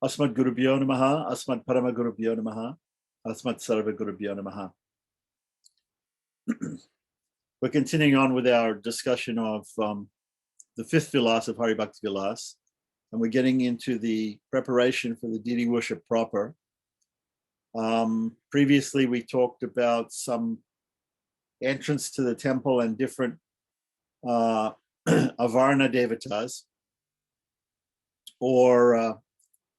Asmat Gurubhyo Namaha, Asmat Parama Gurubhyo Namaha, Asmat Sarva Gurubhyo Namaha. We're continuing on with our discussion of the fifth Vilasa of Hari Bhakti Vilasa, and we're getting into the preparation for the deity worship proper. Previously, we talked about some entrance to the temple and different Avarna Devatas, or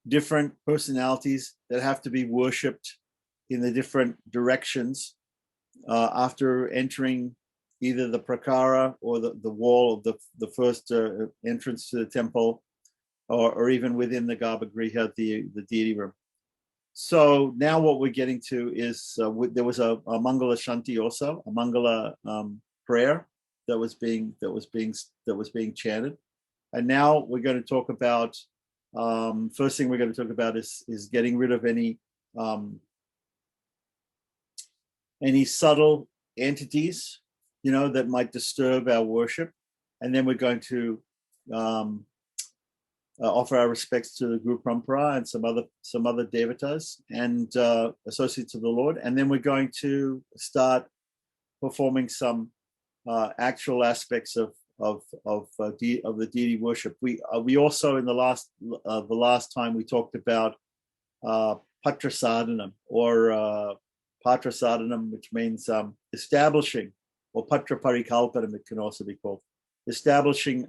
different personalities that have to be worshipped in the different directions after entering either the prakara or the wall of the first entrance to the temple, or even within the Garbhagriha, the deity room. So now what we're getting to is there was a Mangala Shanti also, a Mangala prayer that was being chanted, and now we're going to talk about. First thing we're going to talk about is getting rid of any subtle entities, that might disturb our worship, and then we're going to offer our respects to the Guru Parampara and some other devatas and associated to the Lord, and then we're going to start performing some actual aspects of the deity worship. We also in the last time we talked about Patra Sadhanam, or Patra Sadhanam, which means establishing, or Patra Parikalpanam it can also be called, establishing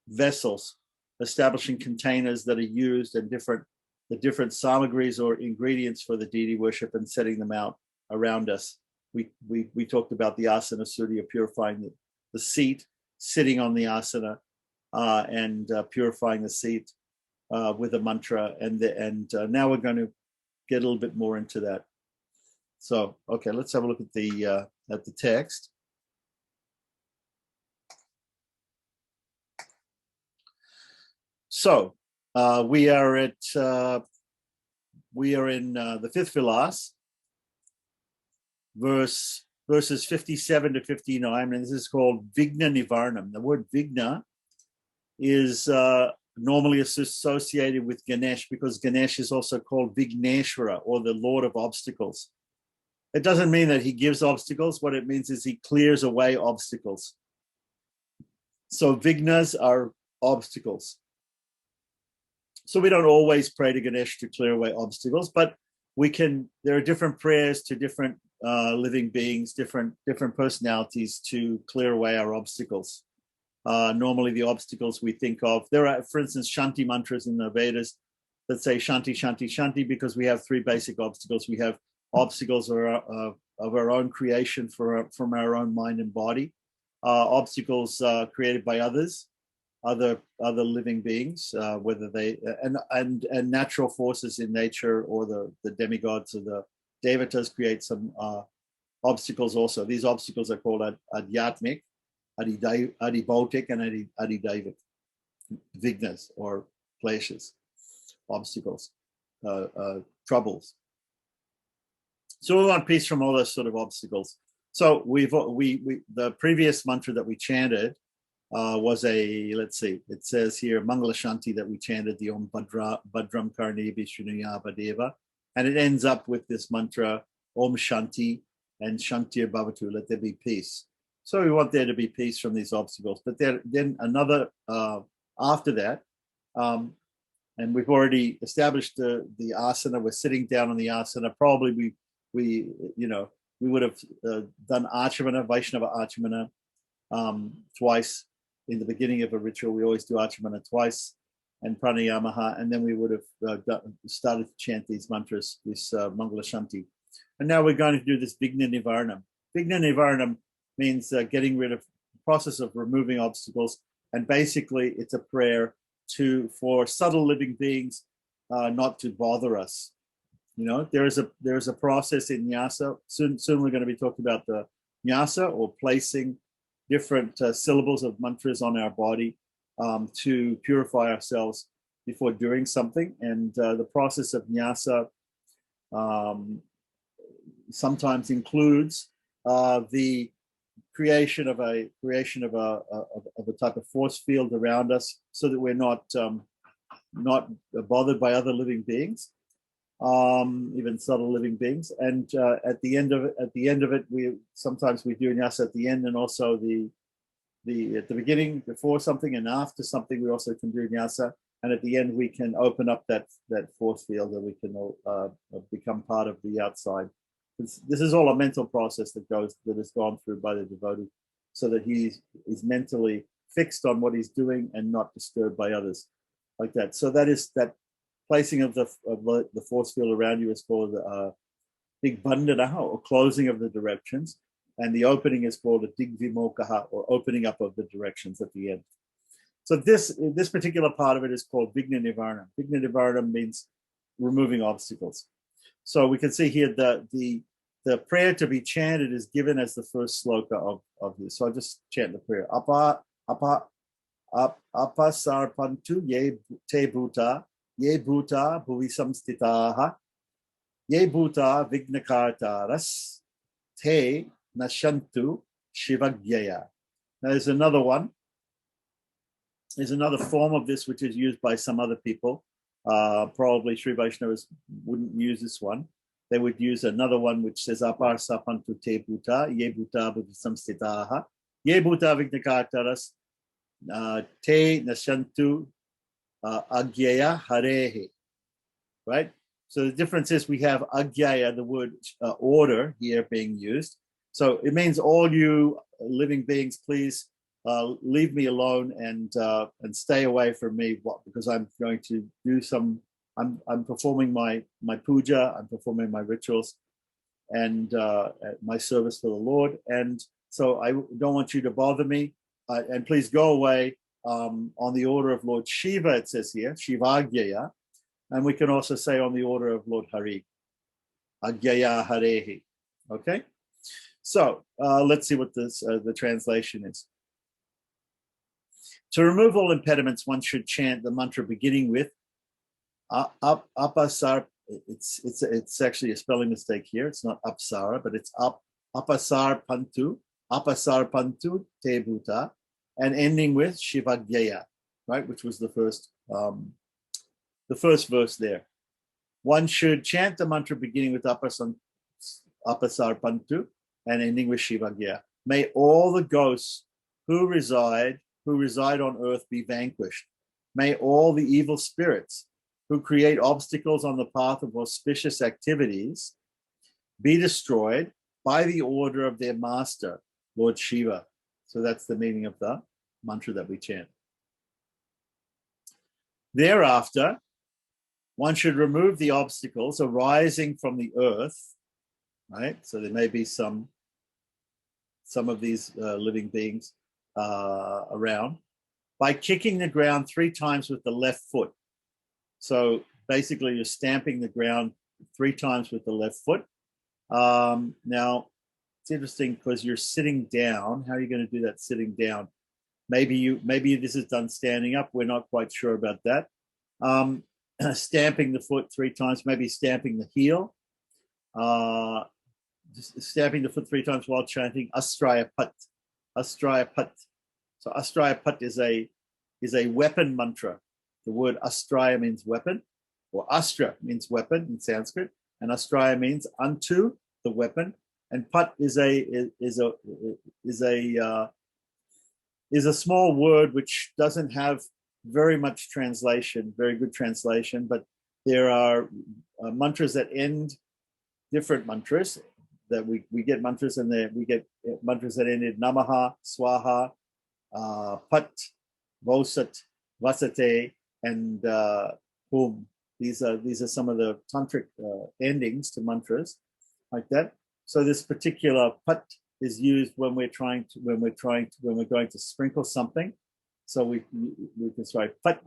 vessels, establishing containers that are used, and the different samagris or ingredients for the deity worship, and setting them out around us. We talked about the asana surya, purifying the seat, sitting on the asana, and purifying the seat with a mantra, and now we're going to get a little bit more into that. So, okay, let's have a look at the text. So we are in the fifth Vilasa, verses 57 to 59, and this is called Vigna Nivarnam. The word Vigna is normally associated with Ganesh, because Ganesh is also called Vigneshwara, or the Lord of Obstacles. It doesn't mean that he gives obstacles. What it means is he clears away obstacles. So Vignas are obstacles. So we don't always pray to Ganesh to clear away obstacles, but there are different prayers to different living beings, different personalities to clear away our obstacles. Normally the obstacles we think of, there are, for instance, Shanti mantras in the Vedas that say Shanti, Shanti, Shanti, because we have three basic obstacles. We have obstacles of our own creation from our own mind and body, obstacles created by others, other living beings, whether they and natural forces in nature, or the demigods or the devatas create some obstacles also. These obstacles are called adhyatmic, adibautic, and adidaivik, vignas, or kleshas, obstacles, troubles. So we want peace from all those sort of obstacles. So the previous mantra that we chanted was it says here, Mangala Shanti, that we chanted the Om Bhadram Karnebi Shrunuyava Deva, and it ends up with this mantra, Om Shanti and Shantir Bhavatu, let there be peace. So we want there to be peace from these obstacles. But then another, after that, and we've already established the asana, we're sitting down on the asana. Probably we would have done Achamana, Vaishnava Achamana, twice. In the beginning of a ritual, we always do Achamana twice, and Pranayamaha, and then we would have started to chant these mantras, this Mangala Shanti. And now we're going to do this Vigna Nivarnam. Vigna Nivarnam means getting rid of the process of removing obstacles, and basically it's a prayer for subtle living beings not to bother us. There is a process in nyasa. Soon we're going to be talking about the nyasa, or placing different syllables of mantras on our body to purify ourselves before doing something. And the process of nyasa sometimes includes the creation of a type of force field around us, so that we're not not bothered by other living beings, even subtle living beings. And at the end of it, we sometimes do vinyasa at the end, and also at the beginning, before something, and after something, we also can do vinyasa. And at the end, we can open up that force field, that we can become part of the outside. This is all a mental process that is gone through by the devotee, so that he's mentally fixed on what he's doing and not disturbed by others, like that. So that placing of the force field around you is called big bandhana, or closing of the directions, and the opening is called a digvimokaha, or opening up of the directions at the end. So this particular part of it is called Vigna Nivarnam. Vigna Nivarnam means removing obstacles. So we can see here that the prayer to be chanted is given as the first sloka of this. So I'll just chant the prayer. Apa sarpantu ye te bhuta, ye bhuta bhuvi samstitaha, ye bhuta vignakartaras, te nashantu shivagyaya. Now there's another one. There's another form of this which is used by some other people. Probably Sri Vaishnavas wouldn't use this one. They would use another one which says apar sapantu te bhuta, ye bhuta bhuvi samstitaha, ye bhuta vignakartaras, te nashantu agyaya harehe. Right? So the difference is we have agyaya, the word order here being used. So it means all you living beings, please leave me alone and stay away from me, because I'm going to do some. I'm performing my puja. I'm performing my rituals and my service for the Lord, and so I don't want you to bother me. And please go away on the order of Lord Shiva. It says here Shivagyaya, and we can also say on the order of Lord Hari, Agyaya Harehi. Okay, so let's see what the translation is. To remove all impediments, one should chant the mantra beginning with apasar. It's actually a spelling mistake here. It's not apsara, but it's apasar pantu te bhuta, and ending with shivagyaya, right, which was the first verse there. One should chant the mantra beginning with apasar pantu and ending with shivagyaya. May all the ghosts who reside on earth be vanquished. May all the evil spirits who create obstacles on the path of auspicious activities be destroyed by the order of their master, Lord Shiva. So that's the meaning of the mantra that we chant. Thereafter, one should remove the obstacles arising from the earth, right? So there may be some of these living beings around, by kicking the ground 3 times with the left foot. So basically you're stamping the ground 3 times with the left foot. Now it's interesting because you're sitting down. How are you going to do that sitting down? Maybe this is done standing up. We're not quite sure about that. Stamping the foot 3 times, maybe stamping the heel. Just stamping the foot 3 times while chanting Astraya Pat. Astraya Pat. So Astraya Pat is a weapon mantra. The word Astraya means weapon, or Astra means weapon in Sanskrit, and Astraya means unto the weapon. And Pat is a small word which doesn't have very much translation, very good translation, but there are mantras that end different mantras. That we get mantras, and we get mantras that ended Namaha, Swaha, Pat, Vosat, Vasate, and Hum. These are some of the tantric endings to mantras, like that. So this particular Pat is used when we're going to sprinkle something. So we can say Pat.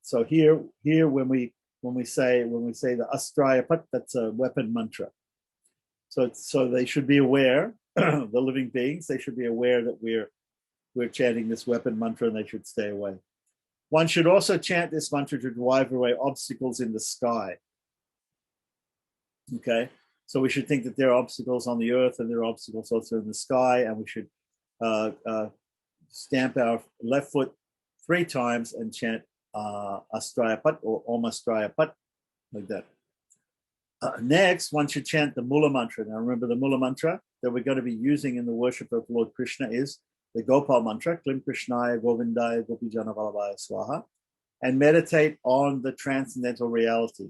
So here when we say the Astraya Pat, that's a weapon mantra. So they should be aware, the living beings, they should be aware that we're chanting this weapon mantra, and they should stay away. One should also chant this mantra to drive away obstacles in the sky. Okay, so we should think that there are obstacles on the earth, and there are obstacles also in the sky, and we should stamp our left foot 3 times and chant Astrayapat or Om Astrayapat, like that. Next, one should chant the Mula mantra. Now remember, the Mula mantra that we're going to be using in the worship of Lord Krishna is the Gopal mantra, Klim Krishnaya Govindaya Gopijana Vallabhaya Swaha, and meditate on the transcendental reality.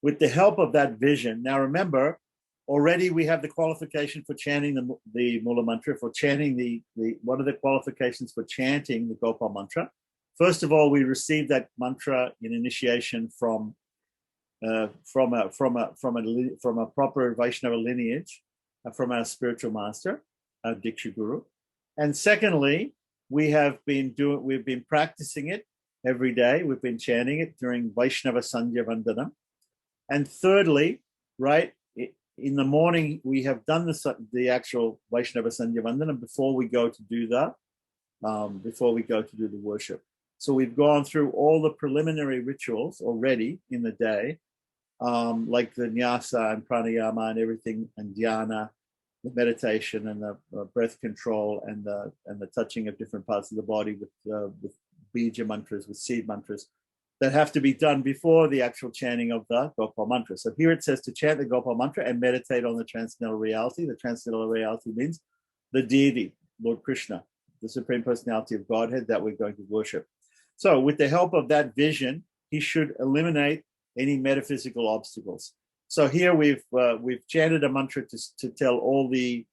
With the help of that vision, now remember, already we have the qualification for chanting the Mula mantra, for chanting the what are the qualifications for chanting the Gopal mantra? First of all, we received that mantra in initiation from a proper Vaishnava lineage, from our spiritual master, our Diksha Guru. And secondly, we've been practicing it every day. We've been chanting it during Vaishnava Sandhya Vandanam. And thirdly, right, in the morning, we have done the actual Vaishnava Sandhya Vandanam before we go to do the worship. So we've gone through all the preliminary rituals already in the day, like the nyasa and pranayama and everything, and dhyana, the meditation and the breath control and the touching of different parts of the body with bija mantras, with seed mantras, that have to be done before the actual chanting of the Gopal mantra. So here it says to chant the Gopal mantra and meditate on the transcendental reality. The transcendental reality means the deity, Lord Krishna, the Supreme Personality of Godhead that we're going to worship. So with the help of that vision, he should eliminate any metaphysical obstacles. So here we've chanted a mantra to tell all the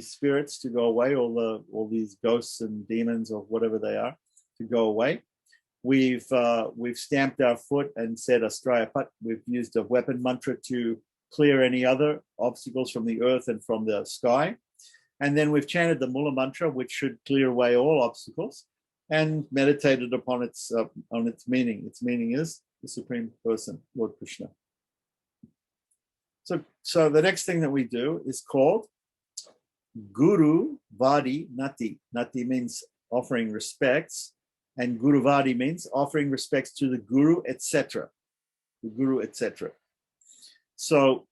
spirits to go away, all these ghosts and demons or whatever they are to go away. We've stamped our foot and said Astrayapat. We've used a weapon mantra to clear any other obstacles from the earth and from the sky. And then we've chanted the Mula mantra, which should clear away all obstacles, and meditated upon its meaning. Its meaning is the Supreme Person, Lord Krishna. So the next thing that we do is called Guru Vadi Nati. Nati means offering respects, and Guru Vadi means offering respects to the Guru, etc. The Guru, etc. So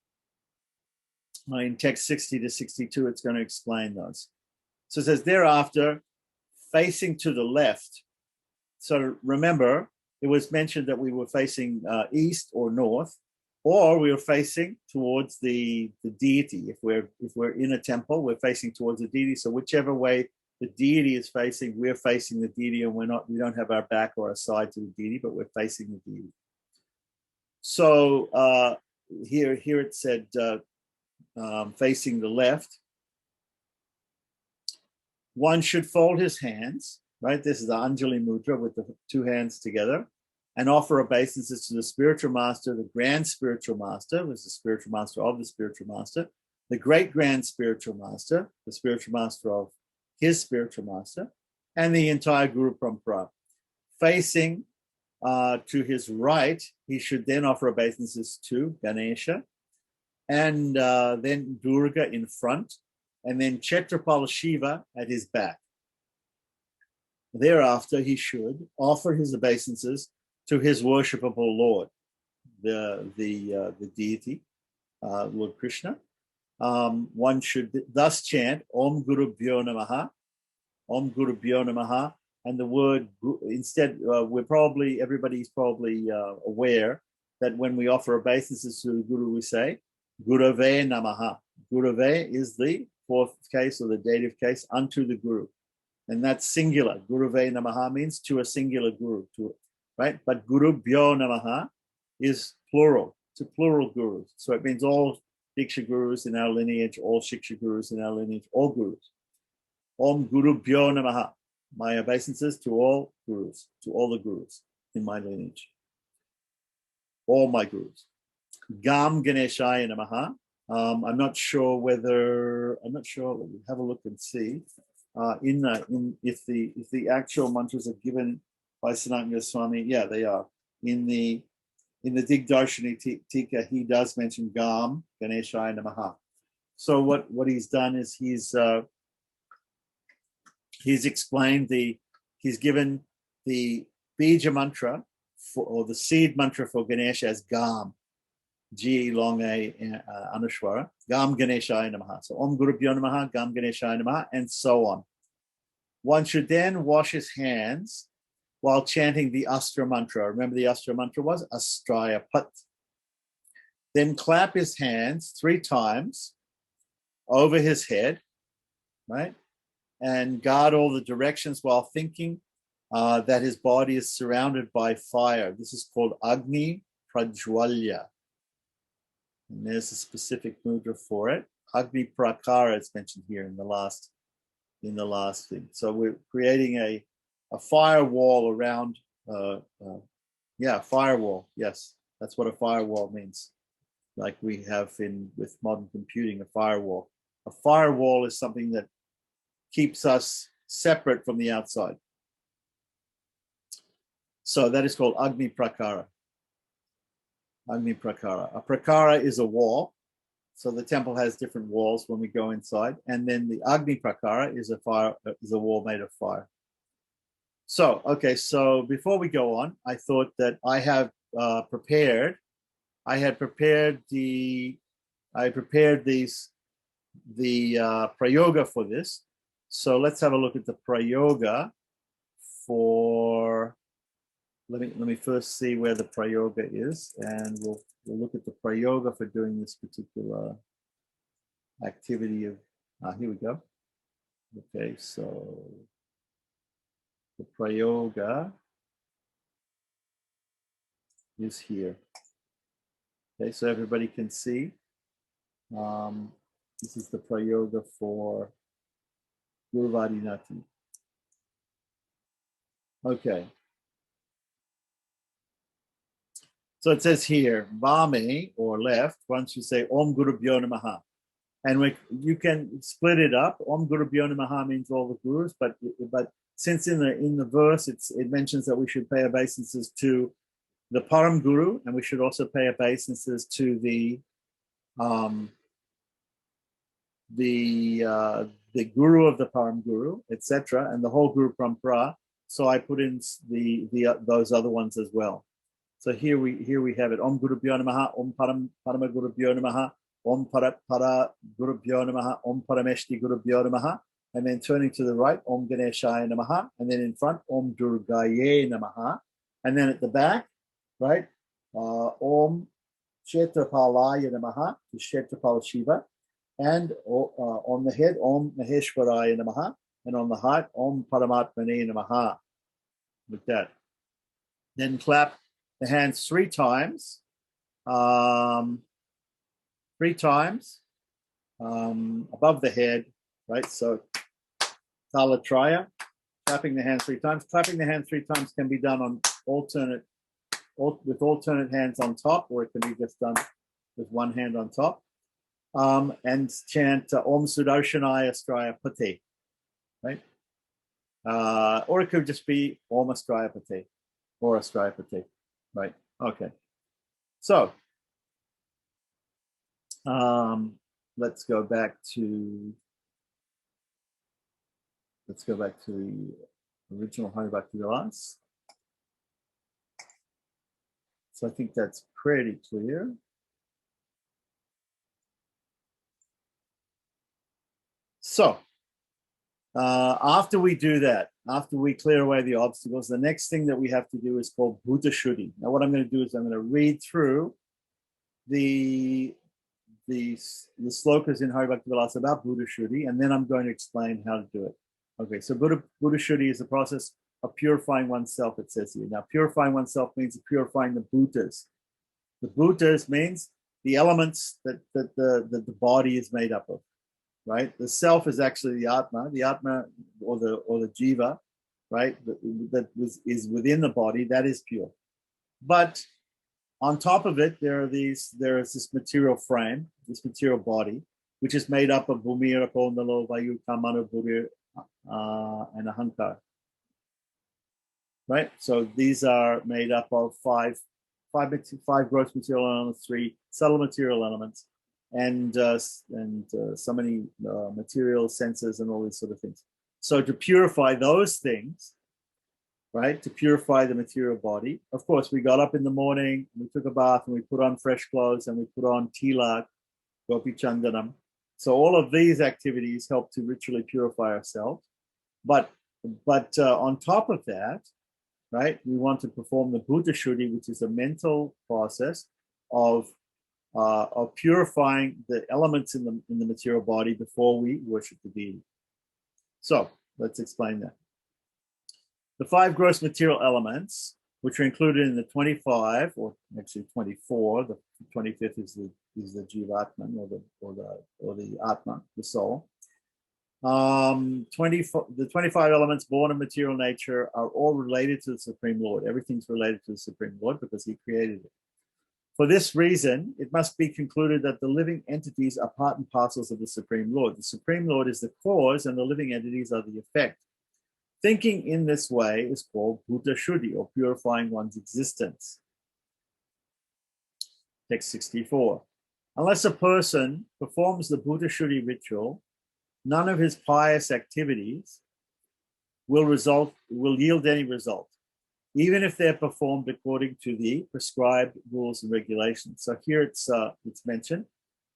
in text 60 to 62, it's going to explain those. So it says, thereafter, facing to the left. So remember, it was mentioned that we were facing east or north, or we were facing towards the deity. If we're in a temple, we're facing towards the deity. So whichever way the deity is facing, we're facing the deity, and we don't have our back or our side to the deity, but we're facing the deity. So here it said facing the left. One should fold his hands, right? This is the Anjali Mudra with the 2 hands together, and offer obeisances to the spiritual master, the grand spiritual master, who is the spiritual master of the spiritual master, the great grand spiritual master, the spiritual master of his spiritual master, and the entire Guru Parampara. Facing to his right, he should then offer obeisances to Ganesha, and then Durga in front, and then Kshetrapala Shiva at his back. Thereafter, he should offer his obeisances to his worshipable Lord, the deity, Lord Krishna. One should thus chant Om Guru Bhyo Namaha, Om Guru Bhyo Namaha, and the word instead. Everybody's probably aware that when we offer obeisances to the Guru, we say Gurave Namaha. Gurave is the 4th case or the dative case, unto the Guru, and that's singular. Gurave Namaha means to a singular Guru, right? But Guru Bhyo Namaha is plural, to plural gurus. So it means all Diksha Gurus in our lineage, all Shiksha Gurus in our lineage, all Gurus. Om Guru Bhyo Namaha. My obeisances to all Gurus, to all the Gurus in my lineage. All my Gurus. Gam Ganeshaya Namaha. I'm not sure. Have a look and see. If the actual mantras are given by Sanatana Goswami, yeah, they are. In the Digdarshini Tika, he does mention Gam Ganeshaya Namaha. So what he's done is he's explained he's given the bija mantra or the seed mantra for Ganesha as Gam. G long A Anushwara. Gam Ganeshaya Namaha. So Om Gurubhyo Namaha, Gam Ganeshaya Namaha, and so on. One should then wash his hands while chanting the Astra mantra. Remember the Astra mantra was Astraya Pat. Then clap his hands 3 times over his head, right? And guard all the directions while thinking that his body is surrounded by fire. This is called Agni Prajwalya. And there's a specific mudra for it. Agni Prakara is mentioned here in the last thing. So we're creating a firewall around, firewall. Yes, that's what a firewall means. Like we have with modern computing, a firewall. A firewall is something that keeps us separate from the outside. So that is called Agni Prakara. Agni Prakara. A Prakara is a wall. So the temple has different walls when we go inside. And then the Agni Prakara is a wall made of fire. So, okay, so before we go on, I thought that I had prepared the prayoga for this. So let's have a look at the prayoga for, let me first see where the prayoga is, and we'll look at the prayoga for doing this particular activity of, here we go. Okay, so the prayoga is here. Okay, so everybody can see. This is the prayoga for Guruvadinati. Okay. So it says here, Vame, or left, once you say Om Gurubhyo Namaha. And you can split it up. Om Gurubhyo Namaha means all the gurus, but since in the verse it mentions that we should pay obeisances to the Param Guru, and we should also pay obeisances to the Guru of the Param Guru, etc., and the whole Guru Parampara. So I put in those other ones as well. So here we have it. Om Gurubhyo Namaha, Om Parama Gurubhyo Namaha, Om Para Gurubhyo Namaha, Om Parameshti Gurubhyo Namaha, and then turning to the right, Om Ganeshaya Namaha, and then in front, Om Durgaye Namaha, and then at the back, right, Om Kshetrapalaya Namaha, to Kshetrapal Shiva, and on the head, Om Maheshwaraya Namaha, and on the heart, Om Paramatmane Namaha. With that, then clap the hands 3 times, 3 times above the head, right? So Talatraya, clapping the hands 3 times. Clapping the hands 3 times can be done on with alternate hands on top, or it can be just done with one hand on top. And chant Om Sudarshanaya Astraya Pate, right? Or it could just be Om Astraya Pate or Astraya Pate, right? Okay. So let's go back to the original Hari Bhakti Vilasa. So I think that's pretty clear. So after we do that, after we clear away the obstacles, the next thing that we have to do is called Bhuta Shuddhi. Now what I'm going to do is I'm going to read through the slokas in Hari Bhakti Vilasa about Bhuta Shuddhi, and then I'm going to explain how to do it. Okay, so Bhuta Shuddhi is the process of purifying oneself, it says here. Now, purifying oneself means purifying the bhutas. The bhutas means the elements that the body is made up of, right? The self is actually the Atma or the Jiva, right? That is within the body, that is pure. But on top of it, there is this material frame, this material body, which is made up of Bhumira, Kondalo, Vayu, Kamana, Buddha, and Ahankar. Right? So these are made up of five gross material elements, 3 subtle material elements, and so many material senses and all these sort of things. So to purify those things, right, to purify the material body. Of course, we got up in the morning, we took a bath, and we put on fresh clothes, and we put on tilak, gopi chandanam. So all of these activities help to ritually purify ourselves. But on top of that, right, we want to perform the Buddha Shuddhi, which is a mental process of purifying the elements in the material body before we worship the deity. So let's explain that. The 5 gross material elements, which are included in the 25, or actually 24, the 25th is the Jivatman, or the Atma, the soul. The 25 elements born of material nature are all related to the Supreme Lord. Everything's related to the Supreme Lord because he created it. For this reason, it must be concluded that the living entities are part and parcels of the Supreme Lord. The Supreme Lord is the cause and the living entities are the effect. Thinking in this way is called Buddha Shuddhi, or purifying one's existence. Text 64. Unless a person performs the Buddha Shuddhi ritual, none of his pious activities will yield any result, even if they're performed according to the prescribed rules and regulations. So here it's mentioned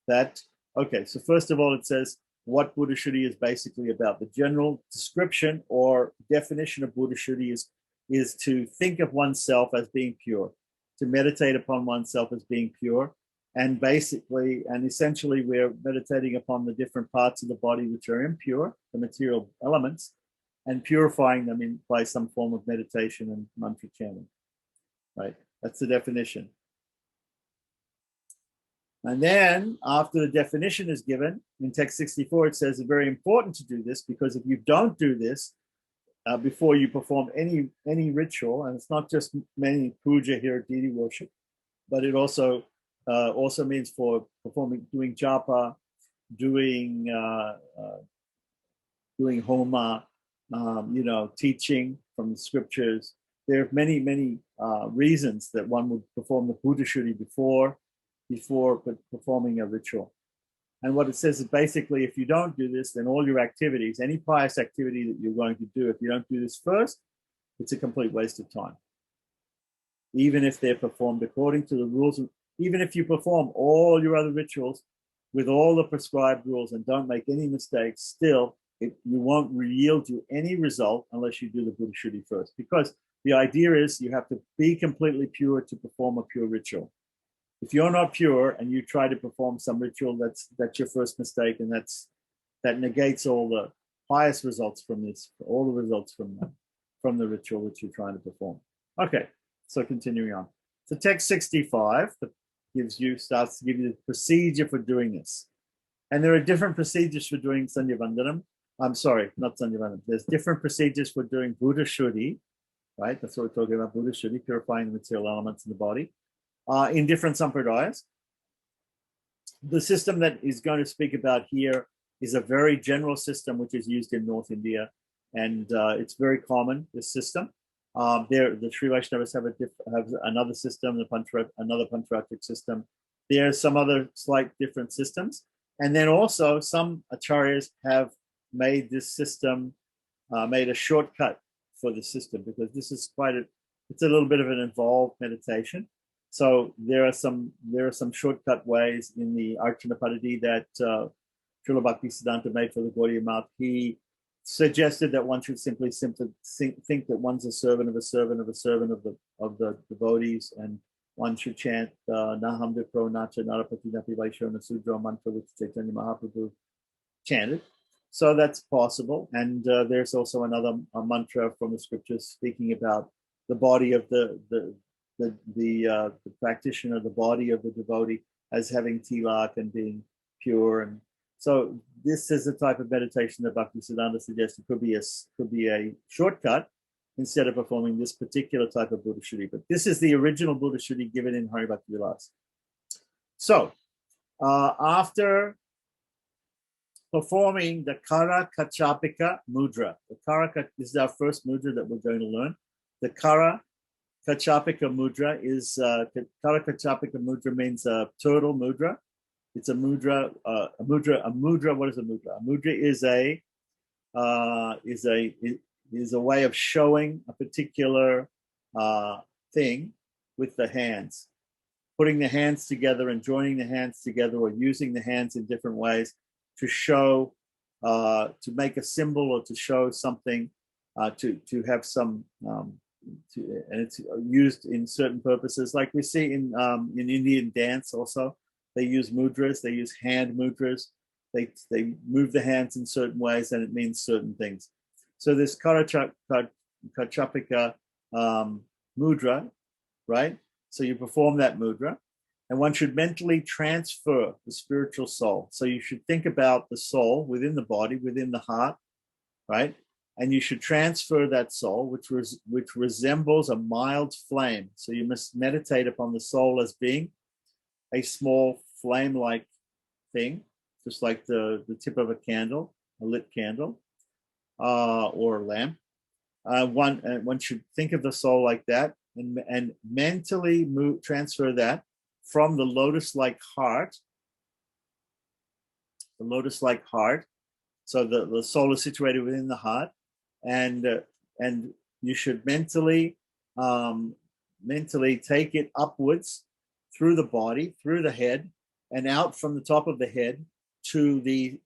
that, okay, so first of all, it says what Buddha Shuddhi is basically about. The general description or definition of Buddha Shuddhi is to think of oneself as being pure, to meditate upon oneself as being pure. And basically, and essentially, we're meditating upon the different parts of the body which are impure, the material elements, and purifying them by some form of meditation and mantra chanting. Right? That's the definition. And then, after the definition is given, in text 64, it says it's very important to do this, because if you don't do this before you perform any ritual, and it's not just many puja here at deity worship, but it also means for doing japa, doing homa, teaching from the scriptures. There are many reasons that one would perform the Buddha Shuddhi before performing a ritual. And what it says is basically, if you don't do this, then all your activities, any pious activity that you're going to do, if you don't do this first, it's a complete waste of time. Even if they're performed according to the rules, even if you perform all your other rituals with all the prescribed rules and don't make any mistakes, still, you won't yield you any result unless you do the Buddha Shuddhi first. Because the idea is you have to be completely pure to perform a pure ritual. If you're not pure and you try to perform some ritual, that's your first mistake, and that negates all the pious results from this, all the results from the ritual which you're trying to perform. Okay, so continuing on. So text 65 starts to give you the procedure for doing this. And there are different procedures for doing Sandhya Vandanam. I'm sorry, not Sandhya Vandanam. There's different procedures for doing Buddha Shuddhi, right? That's what we're talking about, Buddha Shuddhi, purifying the material elements in the body, in different sampradayas. The system that is going to speak about here is a very general system which is used in North India, and it's very common, this system. The Sri Vaishnavas have another system, another Pancharatric system. There are some other slight different systems. And then also some acharyas have made this system, made a shortcut for the system, because this is it's a little bit of an involved meditation. So there are some shortcut ways in the Archana Padati that Srila Bhakti Siddhanta made for the Gaudiya Math. He suggested that one should simply think that one's a servant of a servant of a servant of the devotees, and one should chant Naham Vipro Nacha Narapati Napi Vaishona Sudra mantra, which Chaitanya Mahaprabhu chanted. So that's possible. And there's also another mantra from the scriptures speaking about the body of the practitioner, the body of the devotee, as having tilak and being pure. And so this is the type of meditation that Bhakti Siddhanta suggested could be a shortcut instead of performing this particular type of Buddha Shuddhi. But this is the original Buddha Shuddhi given in Hari Bhakti Vilasa. So after performing the Kara Kachapika Mudra, this is our first mudra that we're going to learn. The Kara Kachapika Mudra is Kara Kachapika Mudra means a turtle mudra. It's a mudra. What is a mudra? A mudra is a way of showing a particular thing with the hands, putting the hands together and joining the hands together, or using the hands in different ways to show, to make a symbol, or to show something, to have some, and it's used in certain purposes, like we see in Indian dance also. They use mudras, they use hand mudras, they move the hands in certain ways, and it means certain things. So this Karachapika mudra, right? So you perform that mudra, and one should mentally transfer the spiritual soul. So you should think about the soul within the body, within the heart, right? And you should transfer that soul, which resembles a mild flame. So you must meditate upon the soul as being a small flame-like thing, just like the tip of a candle, a lit candle, or a lamp. One should think of the soul like that, and mentally transfer that from the lotus-like heart. The lotus-like heart. So the soul is situated within the heart, and you should mentally take it upwards through the body, through the head, and out from the top of the head to the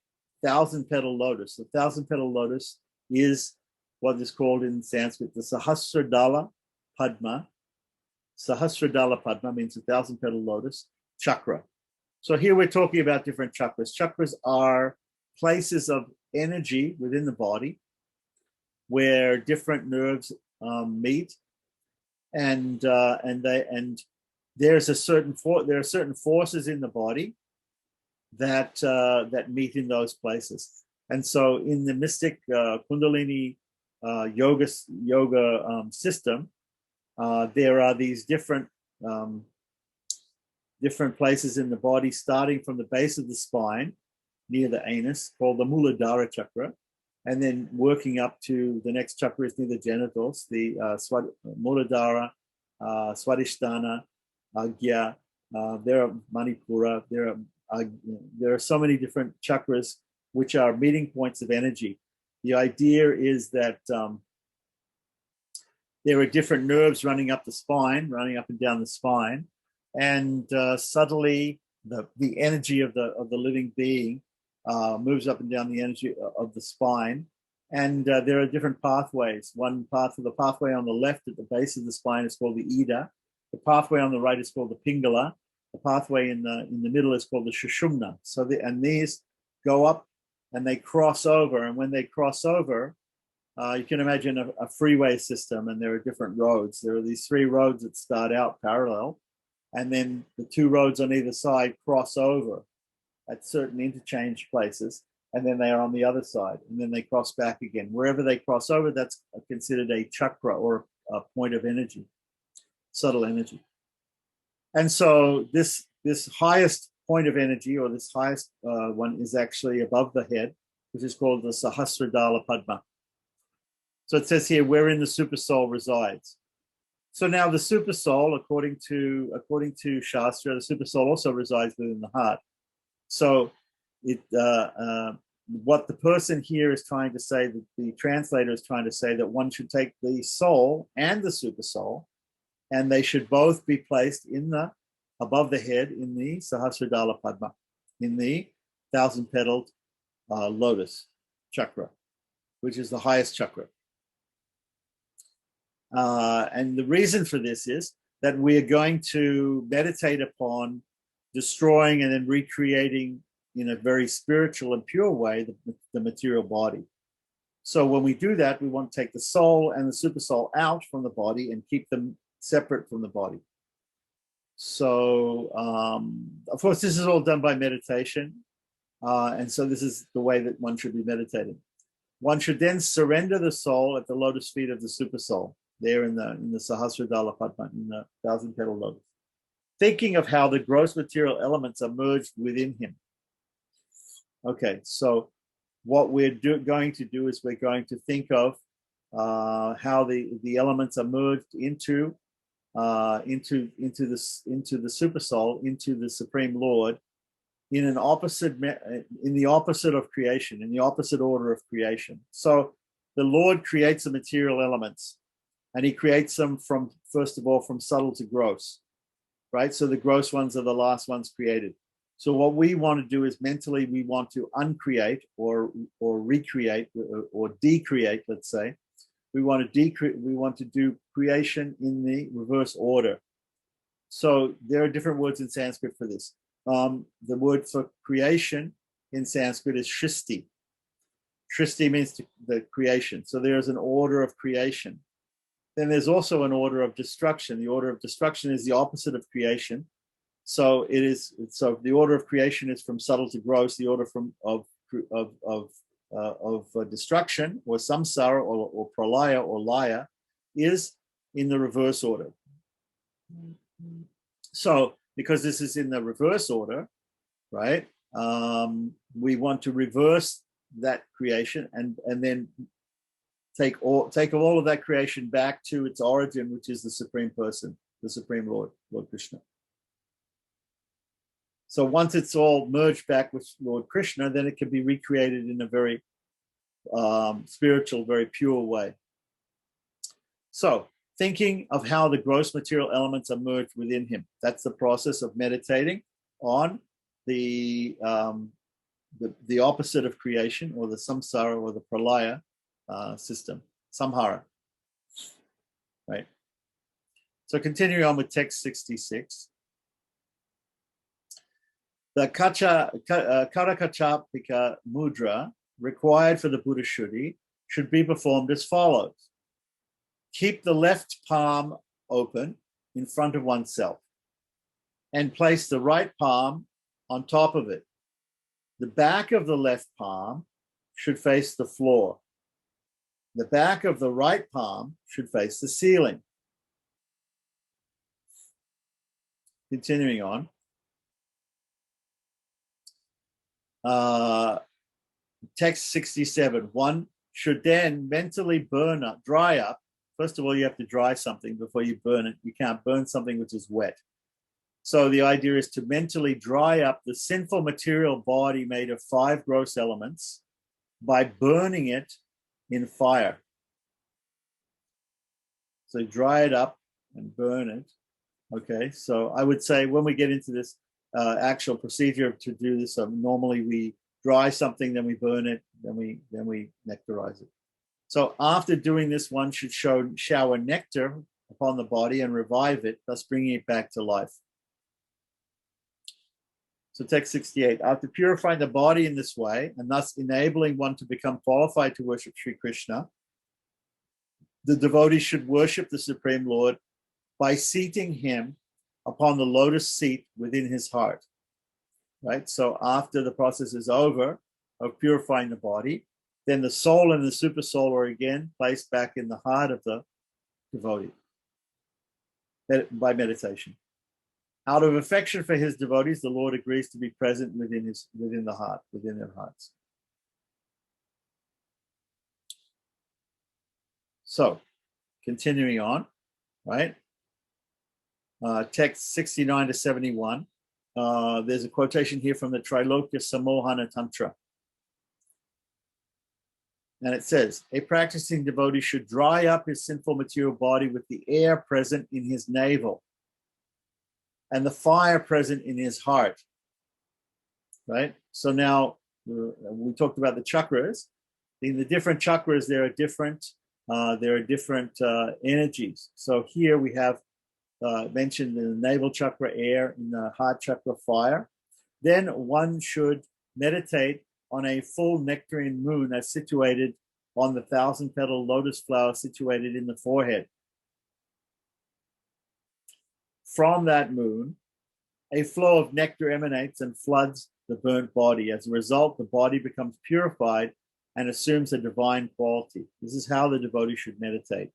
1,000-petal lotus. The 1,000-petal lotus is what is called in Sanskrit the Sahasradala Padma. Sahasradala Padma means 1,000-petal lotus chakra. So here we're talking about different chakras. Chakras are places of energy within the body where different nerves meet, and there are certain forces in the body that meet in those places. And so in the mystic Kundalini yoga system, there are these different places in the body, starting from the base of the spine near the anus, called the Muladhara chakra, and then working up to the next chakra is near the genitals, the Muladhara, Swadhisthana, Agya, there are Manipura, there are so many different chakras which are meeting points of energy. The idea is that there are different nerves running up the spine, running up and down the spine, and subtly the energy of the living being moves up and down the energy of the spine. And there are different pathways. The pathway on the left at the base of the spine is called the Ida. The pathway on the right is called the Pingala. The pathway in the middle is called the Shushumna. And these go up and they cross over. And when they cross over, you can imagine a freeway system, and there are different roads. There are these 3 roads that start out parallel, and then the 2 roads on either side cross over at certain interchange places, and then they are on the other side, and then they cross back again. Wherever they cross over, that's considered a chakra, or a point of energy, subtle energy. And so this highest point of energy, or this highest one, is actually above the head, which is called the Sahasradala Padma. So it says here, wherein the super soul resides. So now the super soul, according to Shastra, the super soul also resides within the heart. So what the person here is trying to say, that the translator is trying to say, that one should take the soul and the super soul, and they should both be placed above the head in the Sahasradala Padma, in the 1,000-petaled lotus chakra, which is the highest chakra. And the reason for this is that we are going to meditate upon destroying and then recreating in a very spiritual and pure way the material body. So when we do that, we want to take the soul and the super soul out from the body and keep them separate from the body. So, of course, this is all done by meditation. And so this is the way that one should be meditating. One should then surrender the soul at the lotus feet of the super soul, there in the Sahasradala Padma, in the 1,000-petal lotus, thinking of how the gross material elements are merged within him. Okay, so what we're going to do is we're going to think of how the elements are merged into the super soul, into the Supreme Lord, in the opposite of creation, in the opposite order of creation. So the Lord creates the material elements, and he creates them from, first of all, from subtle to gross, right? So the gross ones are the last ones created. So what we want to do is mentally, we want to uncreate or recreate or decreate, let's say. We want to do creation in the reverse order. So there are different words in Sanskrit for this. The word for creation in Sanskrit is shristi. Shristi means the creation. So there's an order of creation. Then there's also an order of destruction. The order of destruction is the opposite of creation. So the order of creation is from subtle to gross. The order of destruction or samsara or pralaya or laya is in the reverse order. So because this is in the reverse order, right? We want to reverse that creation and then take all of that creation back to its origin, which is the Supreme Person, the Supreme Lord Krishna. So once it's all merged back with Lord Krishna, then it can be recreated in a very spiritual, very pure way. So thinking of how the gross material elements are merged within him. That's the process of meditating on the opposite of creation, or the samsara or the pralaya system, samhara. Right. So continuing on with text 66. The Karakachapika mudra required for the Buddha Shuddhi should be performed as follows. Keep the left palm open in front of oneself and place the right palm on top of it. The back of the left palm should face the floor. The back of the right palm should face the ceiling. Continuing on. Text 67. One should then mentally dry up. First of all, you have to dry something before you burn it. You can't burn something which is wet. So the idea is to mentally dry up the sinful material body made of 5 gross elements by burning it in fire. So dry it up and burn it. Okay, so I would say when we get into this actual procedure to do this, normally we dry something, then we burn it, then we nectarize it. So after doing this, one should shower nectar upon the body and revive it, thus bringing it back to life. So text 68, after purifying the body in this way, and thus enabling one to become qualified to worship Sri Krishna, the devotee should worship the Supreme Lord by seating him upon the lotus seat within his heart. Right? So after the process is over of purifying the body, then the soul and the super soul are again placed back in the heart of the devotee by meditation. Out of affection for his devotees, the Lord agrees to be present within their hearts. So, continuing on, right? Text 69 to 71. There's a quotation here from the Trilokya Samohana Tantra. And it says, a practicing devotee should dry up his sinful material body with the air present in his navel and the fire present in his heart. Right? So now we talked about the chakras. In the different chakras, there are different energies. So here we have mentioned in the navel chakra air, in the heart chakra fire. Then one should meditate on a full nectarine moon that's situated on the 1,000-petal lotus flower situated in the forehead. From that moon, a flow of nectar emanates and floods the burnt body. As a result, the body becomes purified and assumes a divine quality. This is how the devotee should meditate.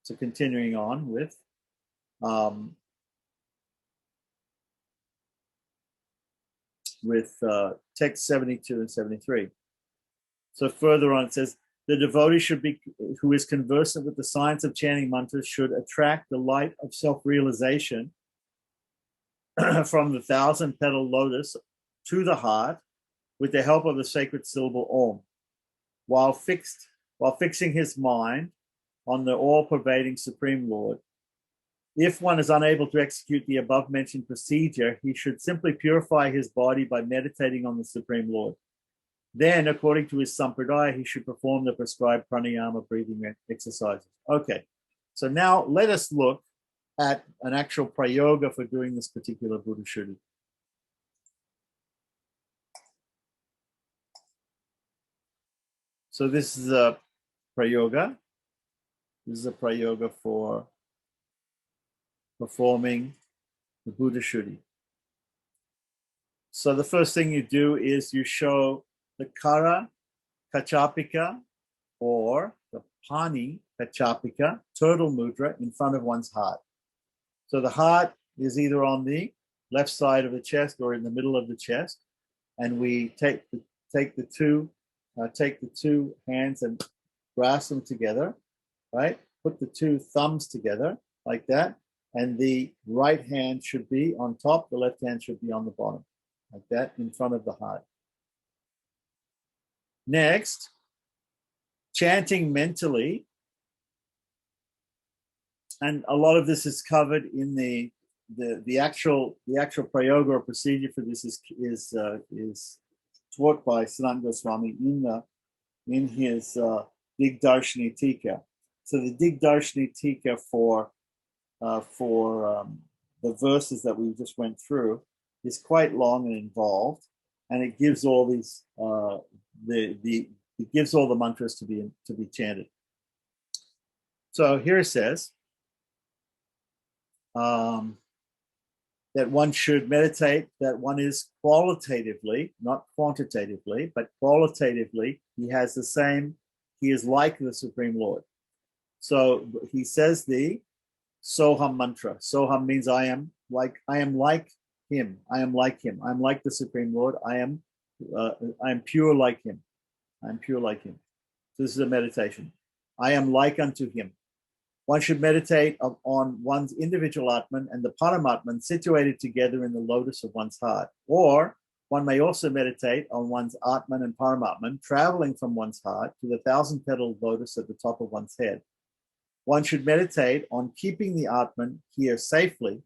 So continuing on with text 72 and 73. So further on it says, the devotee who is conversant with the science of chanting mantras should attract the light of self-realization from the 1,000-petal lotus to the heart with the help of the sacred syllable Om. While fixed while fixing his mind on the all-pervading Supreme Lord. If one is unable to execute the above-mentioned procedure, he should simply purify his body by meditating on the Supreme Lord. Then, according to his sampradaya, he should perform the prescribed pranayama breathing exercises. Okay, so now let us look at an actual prayoga for doing this particular Buddha Shuddhi. So this is a prayoga. This is a prayoga for performing the Buddha Shuddhi. So the first thing you do is you show the Kara Kachapika or the Pani Kachapika, turtle mudra, in front of one's heart. So the heart is either on the left side of the chest or in the middle of the chest, and we take the two hands and grasp them together, right? Put the two thumbs together like that, and the right hand should be on top, the left hand should be on the bottom, like that, in front of the heart. Next, chanting mentally, and a lot of this is covered in the actual prayoga or procedure for this is taught by Sanatana Goswami in his Digdarshini Tika. So the Digdarshini Tika for the verses that we just went through is quite long and involved, and it gives all these it gives all the mantras to be chanted. So here it says that one should meditate, that one is qualitatively, not quantitatively, but qualitatively, he is like the Supreme Lord. So he says the Soham mantra. Soham means I am like him. I am like him. I'm like the Supreme Lord. I am pure like him. I'm pure like him. So this is a meditation. I am like unto him. One should meditate on one's individual Atman and the Paramatman situated together in the lotus of one's heart. Or one may also meditate on one's Atman and Paramatman traveling from one's heart to the 1,000-petaled lotus at the top of one's head. One should meditate on keeping the Atman here safely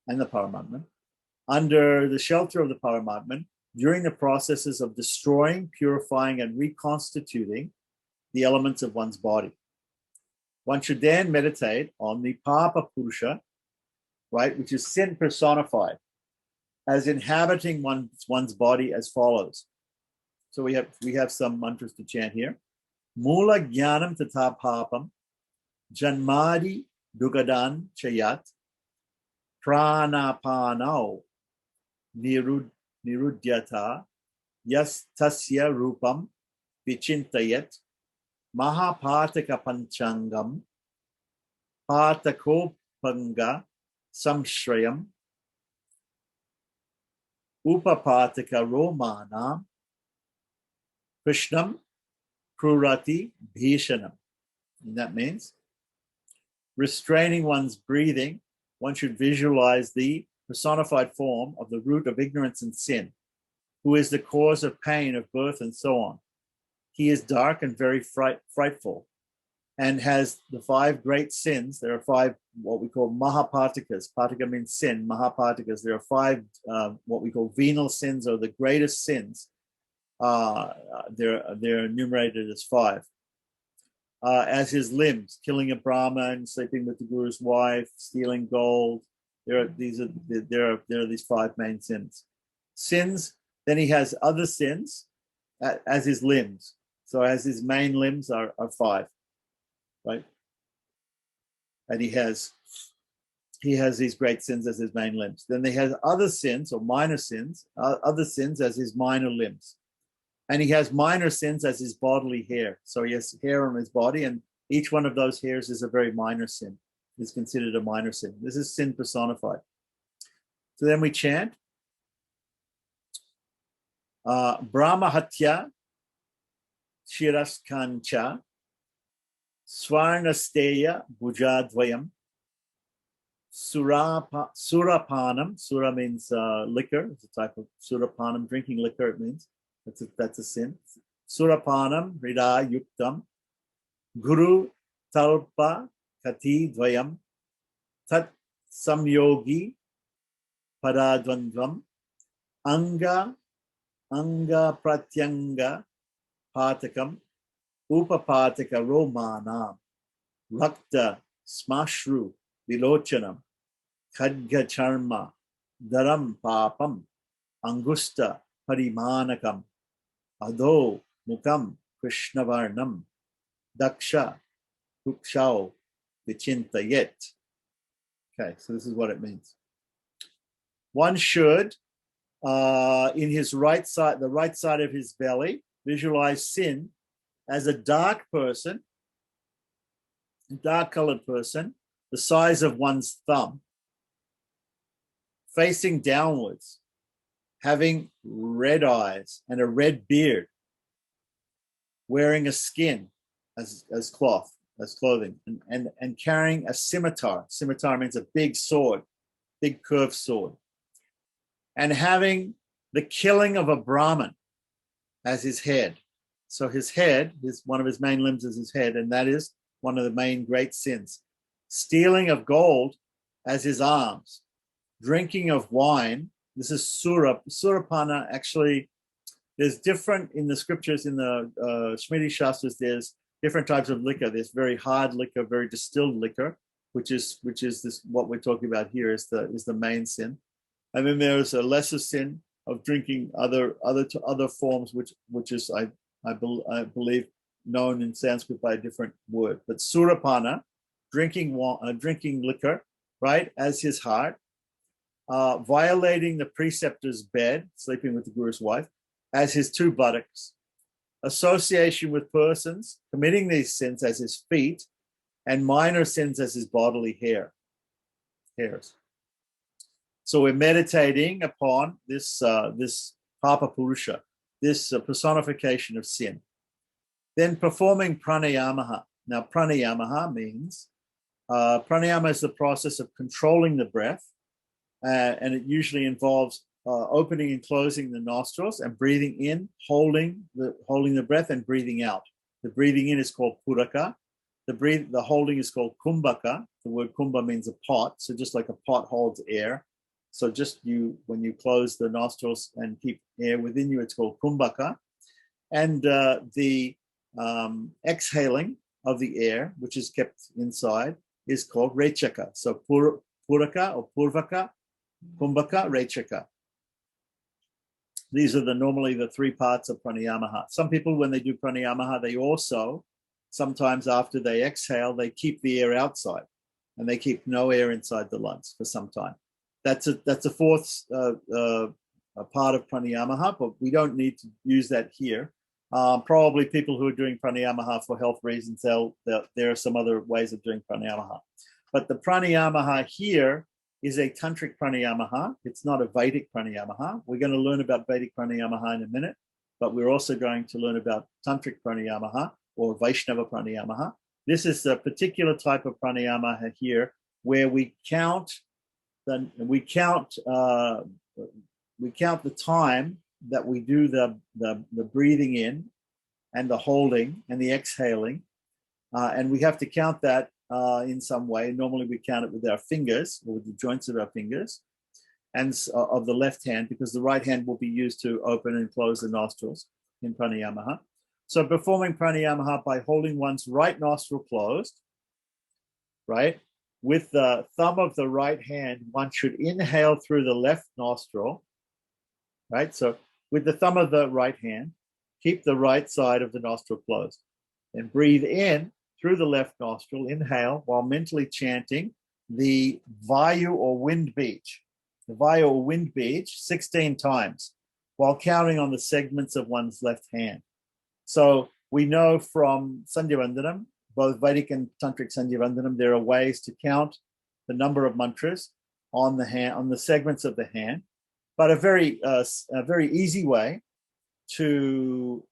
and the Paramatman under the shelter of the Paramatman during the processes of destroying, purifying, and reconstituting the elements of one's body. One should then meditate on the Papa Purusha, right, which is sin personified, as inhabiting one's body as follows. So we have some mantras to chant here. Mula Jnanam Tata Papam Janmadi Dugadan Chayat Pranapanao Nirudyata Yas Tasya Rupam Vichintayat Mahapataka Panchangam Patakopanga Samshrayam Upapataka Romana Krishnam Krurati Bhishanam. And that means restraining one's breathing, one should visualize the personified form of the root of ignorance and sin, who is the cause of pain, of birth, and so on. He is dark and very frightful, and has the 5 great sins. There are 5 what we call mahapatikas. Patika means sin, mahapatikas. There are 5 what we call venal sins, or the greatest sins. They're enumerated as 5. As his limbs, killing a Brahman, sleeping with the Guru's wife, stealing gold. There are these 5 main sins. Then he has other sins as his limbs. So as his main limbs are 5, right? And he has these great sins as his main limbs. Then he has other sins or minor sins, other sins as his minor limbs. And he has minor sins as his bodily hair. So he has hair on his body, and each one of those hairs is a very minor sin. It's considered a minor sin. This is sin personified. So then we chant Brahma Hatya Shiraskancha Swarnasteya Bujadvayam Surapanam. Sura means liquor. It's a type of Surapanam, drinking liquor, it means. That's a sin. Surapanam Rida Yuktam Guru Talpa Kati Dvayam Tat Samyogi Paradvandvam Anga Pratyanga Patakam Upapataka Romanam Rakta Smashru Vilochanam Khadga Charma Dharam Papam Angusta Parimanakam Ado Mukam Krishnavarnam Daksha Kukshao Vichintayet. Okay, so this is what it means. One should, in his right side, the right side of his belly, visualize sin as a dark person, a dark-colored person, the size of one's thumb, facing downwards, having red eyes and a red beard, wearing a skin as cloth, as clothing, and carrying a scimitar. Scimitar means a big sword, big curved sword, and having the killing of a Brahmin as his head. So his head, one of his main limbs is his head, and that is one of the main great sins. Stealing of gold as his arms, drinking of wine. This is surapana. Actually, there's different in the scriptures, in the Smriti Shastras, there's different types of liquor. There's very hard liquor, very distilled liquor, which is this, what we're talking about here is the main sin. And then there's a lesser sin of drinking other forms, which is I believe known in Sanskrit by a different word. But surapana, drinking liquor, right, as his heart, violating the preceptor's bed, sleeping with the guru's wife, as his two buttocks, association with persons committing these sins as his feet, and minor sins as his bodily hairs. So we're meditating upon this Papa Purusha, this personification of sin. Then performing pranayama. Now pranayama means, pranayama is the process of controlling the breath, and it usually involves opening and closing the nostrils and breathing in, holding the breath and breathing out. The breathing in is called puraka. The holding is called kumbhaka. The word kumbha means a pot. So just like a pot holds air. So when you close the nostrils and keep air within you, it's called kumbhaka. And the exhaling of the air, which is kept inside, is called rechaka. So puraka or purvaka, kumbhaka, rechaka. These are normally the three parts of pranayama. Some people, when they do pranayama, they also, sometimes after they exhale, they keep the air outside and they keep no air inside the lungs for some time. That's a fourth part of pranayama, but we don't need to use that here. Probably people who are doing pranayama for health reasons, there are some other ways of doing pranayama. But the pranayama here is a tantric pranayama. It's not a Vedic pranayama. We're going to learn about Vedic pranayama in a minute, but we're also going to learn about tantric pranayama or Vaishnava pranayama. This is a particular type of pranayama here where we count the time that we do the breathing in and the holding and the exhaling, and we have to count that in some way. Normally we count it with our fingers or with the joints of our fingers and of the left hand, because the right hand will be used to open and close the nostrils in pranayama. So performing pranayama by holding one's right nostril closed, right? With the thumb of the right hand, one should inhale through the left nostril, right? So with the thumb of the right hand, keep the right side of the nostril closed and breathe in through the left nostril, inhale, while mentally chanting the Vayu or wind beach. The Vayu or wind beach 16 times while counting on the segments of one's left hand. So we know from Sandhya Vandanam, both Vedic and Tantric Sandhya Vandanam, there are ways to count the number of mantras on the hand, on the segments of the hand, but a very easy way to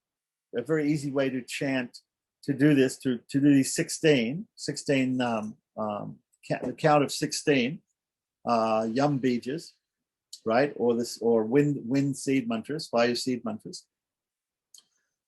chant, to do this, to do these 16, the count of 16 yam bejas, right? Or wind seed mantras, fire seed mantras.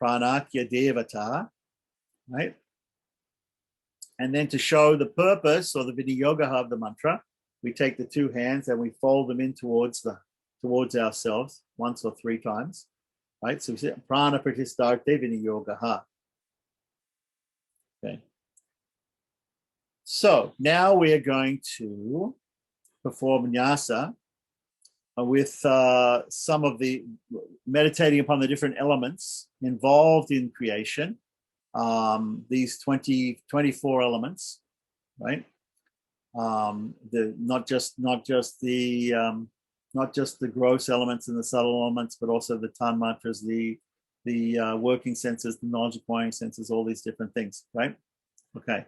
pranakya devata, right? And then to show the purpose or the viniyoga of the mantra, we take the two hands and we fold them in towards ourselves once or three times, right? So we say prana pratistarte viniyoga. Okay. So now we are going to perform nyasa with some of the meditating upon the different elements involved in creation. These 24 elements, right? Not just the gross elements and the subtle elements, but also the tanmatras, the working senses, the knowledge acquiring senses, all these different things, right? Okay.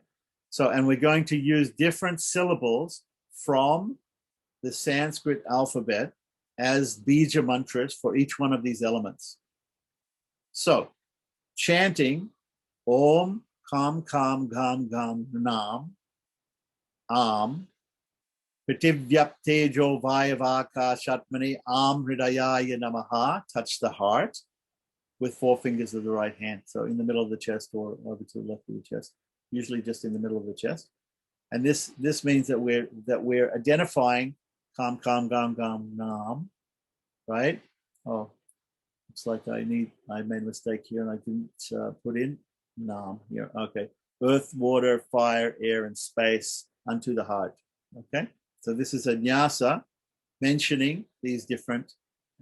So, and we're going to use different syllables from the Sanskrit alphabet as bija mantras for each one of these elements. So, chanting Om Kam Kam Gam Gam Nam Am Pritivyap Tejo Vayavaka Shatmani Am Hridayaya Namaha. Touch the heart with four fingers of the right hand. So in the middle of the chest or over to the left of the chest, usually just in the middle of the chest. And this means that we're identifying Kam Kam Gam Gam Nam, right? Oh, looks like I made a mistake here and I didn't put in Nam here. Okay. Earth, water, fire, air, and space unto the heart. Okay. So this is a nyasa mentioning these different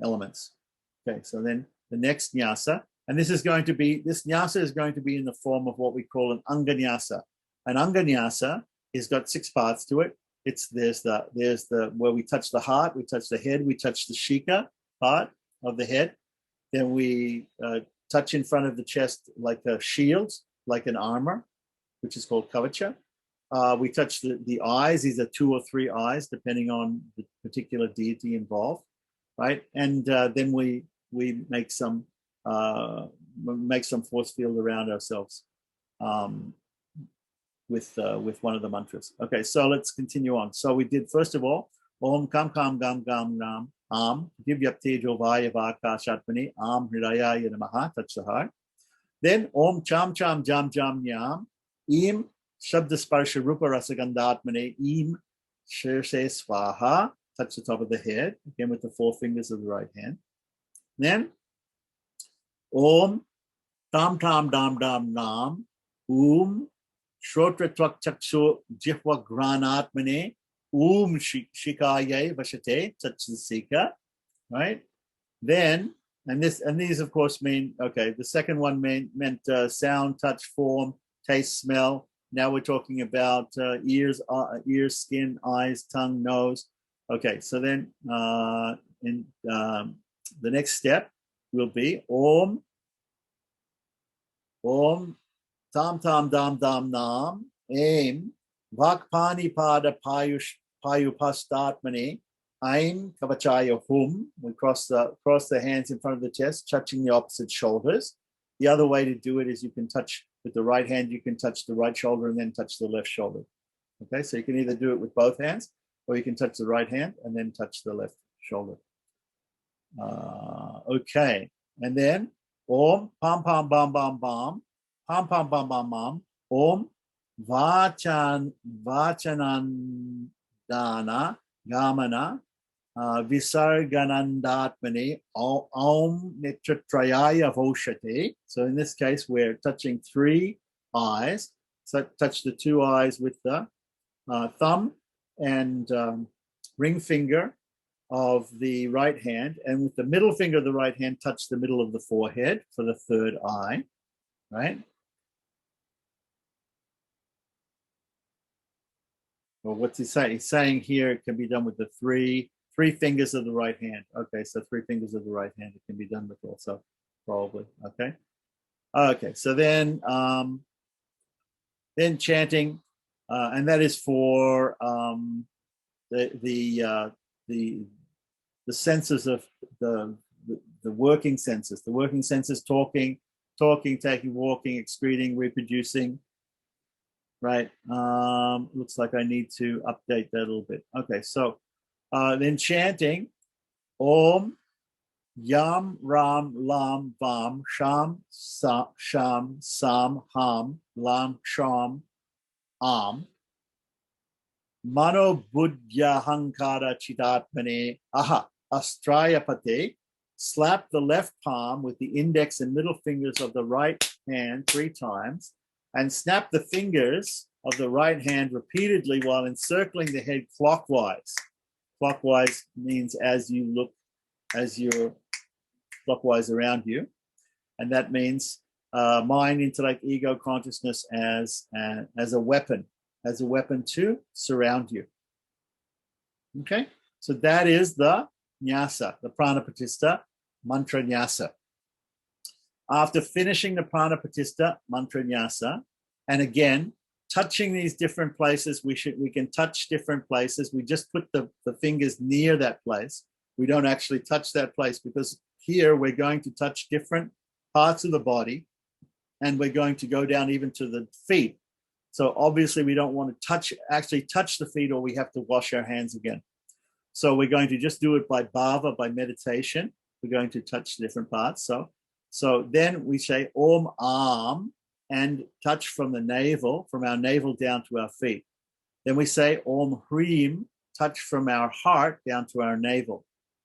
elements. Okay. So then the next nyasa, and this nyasa is going to be in the form of what we call an anganyasa. An anganyasa has got 6 parts to it. There's the where we touch the heart, we touch the head, we touch the shika part of the head. Then we touch in front of the chest like a shield, like an armor, which is called kavacha. We touch the eyes. These are 2 or 3 eyes, depending on the particular deity involved, right? And then we make some force field around ourselves with one of the mantras. Okay, so let's continue on. So we did, first of all, Om Kam Kam Gam Gam Nam Am Divyap Tejo Vaya Vaka Shatmani Am Hridayaya Namaha. Touch the heart. Then Om Cham Cham Jam Jam Nyam Im Shabda Sparsha Rupa Rasagandhatmane Im Shirse Swaha. Touch the top of the head, again with the 4 fingers of the right hand. Then Om Tam Tam Dam Dam Nam Shrotra Twak Chakshu Jihwa Granatmane Shikaye Vashate. Touch the Sika, right? Then, and these of course mean, okay, the second one meant sound, touch, form, taste, smell. Now we're talking about ears, skin, eyes, tongue, nose. Okay, so then the next step will be Om Tam Tam Dam Dam Nam Aim Vakpani Pada Payupastatmani Aim Kavachaya Hum. We cross the hands in front of the chest, touching the opposite shoulders. The other way to do it is you can touch with the right hand, you can touch the right shoulder and then touch the left shoulder. Okay, so you can either do it with both hands or you can touch the right hand and then touch the left shoulder. Okay, and then Om Pam Pam Bam Bam Bam Pam Pam Bam Bam Bam Om Vachanandana Gamana Visarganandatmani Om Nitratrayaya Voshate. So in this case, we're touching 3 eyes. So touch the 2 eyes with the thumb and ring finger of the right hand, and with the middle finger of the right hand, touch the middle of the forehead for the 3rd eye, right? Well, what's he saying? He's saying here it can be done with the three fingers of the right hand. Okay, so 3 fingers of the right hand it can be done with also, probably. Okay. Okay, so then chanting, and that is for the senses of the working senses. The working senses: talking, taking, walking, excreting, reproducing. Right. Looks like I need to update that a little bit. Okay, so then chanting Om Yam, Ram, Lam, Vam, Sham, Sham, Sam, Ham, Lam, Sham, Am. Mano Buddhya Hankara Chidatmane Aha Astrayapate. Slap the left palm with the index and middle fingers of the right hand 3 times and snap the fingers of the right hand repeatedly while encircling the head clockwise. Clockwise means as you're clockwise around you. And that means mind, intellect, ego, consciousness as a weapon to surround you. Okay, so that is the nyasa, the pranapatista mantra nyasa. After finishing the pranapatista mantra nyasa, and again, touching these different places, we can touch different places. We just put the fingers near that place. We don't actually touch that place because here we're going to touch different parts of the body and we're going to go down even to the feet. So obviously we don't want to actually touch the feet, or we have to wash our hands again. So we're going to just do it by bhava, by meditation. We're going to touch different parts. So then we say Om Am and touch from the navel, from our navel down to our feet. Then we say Om Hreem, touch from our heart down to our navel.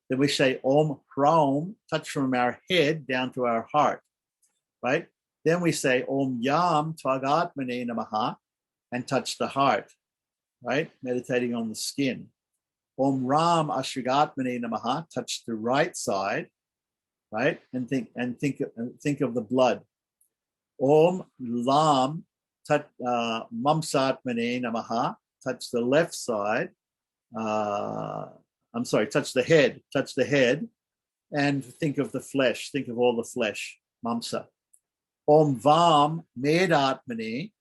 Then we say Om Hraum, touch from our head down to our heart, right? Then we say Om Yam Tvagatmane Namaha and touch the heart, right? Meditating on the skin. Om Ram Ashrigatmane Namaha, touch the right side, right? And think of the blood. Om Lam Mamsatmane Namaha, touch the left side. Touch the head, and think of the flesh, think of all the flesh, Mamsa. Om Vam Medatmane,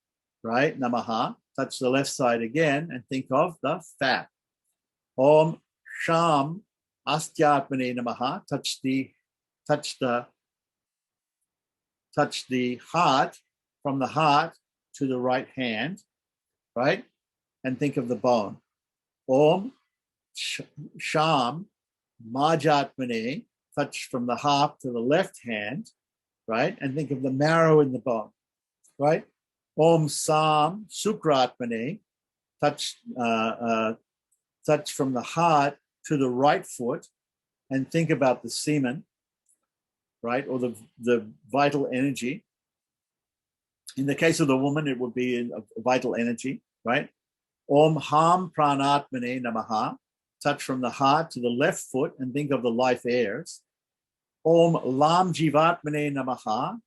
right, Namaha, touch the left side again, and think of the fat. Om Sham Astyatmane Namaha, touch the heart, from the heart to the right hand, right, and think of the bone. Om Sham Majatmane, touch from the heart to the left hand, right, and think of the marrow in the bone, right. Om Sam Sukratmane, touch from the heart to the right foot and think about the semen, right, or the vital energy. In the case of the woman, it would be a vital energy, right. Om Ham Pranatmane Namaha, touch from the heart to the left foot and think of the life airs. Om Lam Jivatmane Namaha,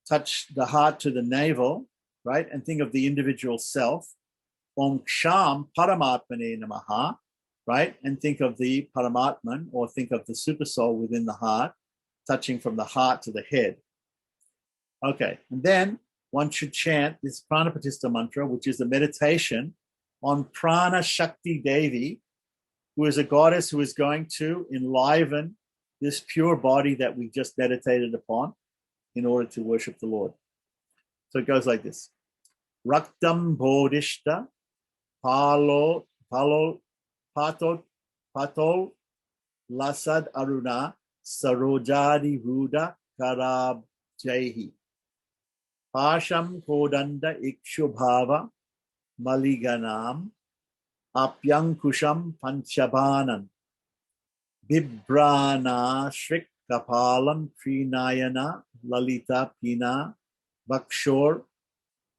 touch the heart to the navel, right, and think of the individual self. Om Ksham Paramatmane Namaha, right, and think of the Paramatman, or think of the super soul within the heart, touching from the heart to the head. Okay, and then one should chant this Pranapatista mantra, which is a meditation on Prana Shakti Devi, who is a goddess who is going to enliven this pure body that we just meditated upon in order to worship the Lord. So it goes like this. Raktam Bodhishta Patol Lasad Aruna Sarojadi Ruda Karab Jehi Pasham Kodanda Ikshubhava Maliganam Apyankusham Panchabhanan Bibrana Shrik Kapalam Trinayana Lalita Pina Bakshor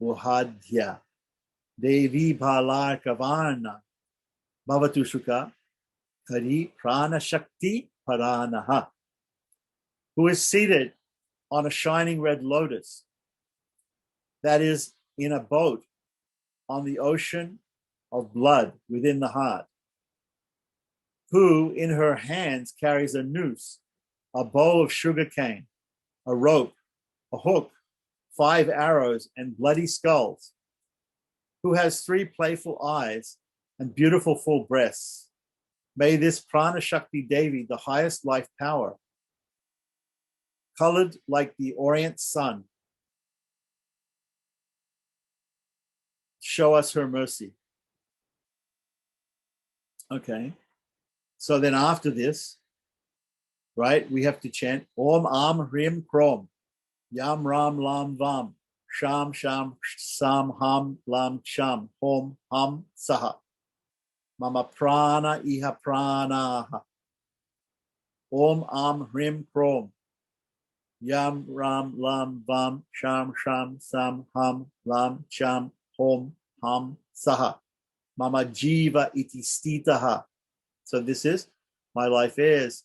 Uhadhya Devi Bhalar Kavarna Bhavatusuka Kari Prana Shakti Paranaha, who is seated on a shining red lotus that is in a boat on the ocean of blood within the heart, who in her hands carries a noose, a bow of sugarcane, a rope, a hook, 5 arrows, and bloody skulls, who has 3 playful eyes and beautiful full breasts. May this Prana Shakti Devi, the highest life power, colored like the Orient sun, show us her mercy. Okay. So then after this, right? We have to chant Om Am Hrim Krom, Yam Ram Lam Vam, Sham Sham Sam Ham Lam Sham, Hom Ham Saha, Mama Prana Iha Pranaha, Om Am Hrim Krom, Yam Ram Lam Vam, Sham Sham Sam Ham Lam Sham, Hom Ham Saha, Mama Jiva Iti Stitaha. So this is my life is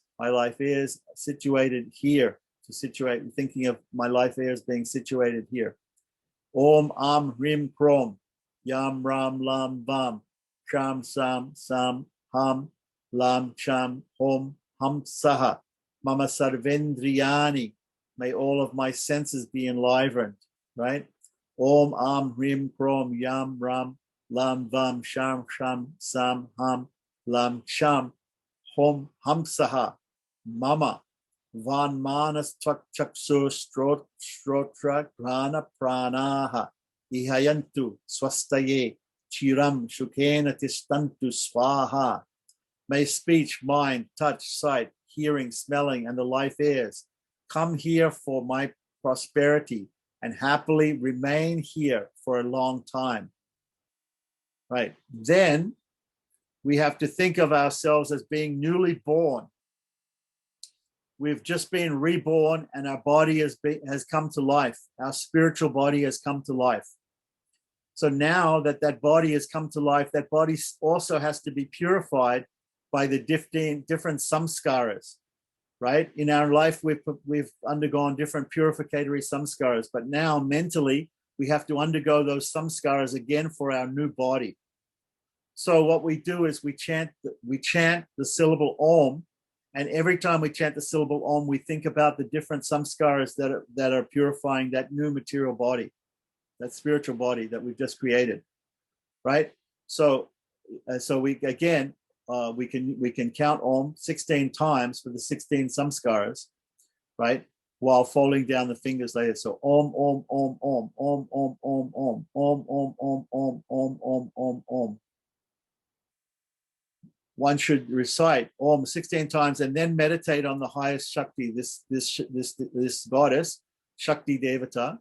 situated here. To situate, thinking of my life heirs being situated here. Om Am Hrim Krom, Yam Ram Lam Vam, Sham Sam Sam Ham Lam Sham Hom Ham Saha, Mama Sarvendriyani. May all of my senses be enlivened, right? Om Am Hrim Krom, Yam Ram Lam Vam, Sham Sham Sam Ham Lam Sham Hom Ham Saha, Mama Van Manas Chaksu Strotra Grana Pranaha Ihayantu Swastaye Chiram Shukena Tistantu Swaha. May speech, mind, touch, sight, hearing, smelling, and the life heirs come here for my prosperity and happily remain here for a long time. Right. Then we have to think of ourselves as being newly born. We've just been reborn and our body has come to life. Our spiritual body has come to life. So now that that body has come to life, that body also has to be purified by the different samskaras, right? In our life, we've undergone different purificatory samskaras, but now mentally, we have to undergo those samskaras again for our new body. So what we do is we chant the syllable Om, and every time we chant the syllable Om, we think about the different samskaras that are purifying that new material body, that spiritual body that we've just created, right? So we again we can count Om 16 times for the 16 samskaras, right? While folding down the fingers later. So Om Om Om Om Om Om Om Om Om Om Om Om Om Om Om Om. One should recite Om 16 times and then meditate on the highest Shakti, this goddess, Shakti Devata,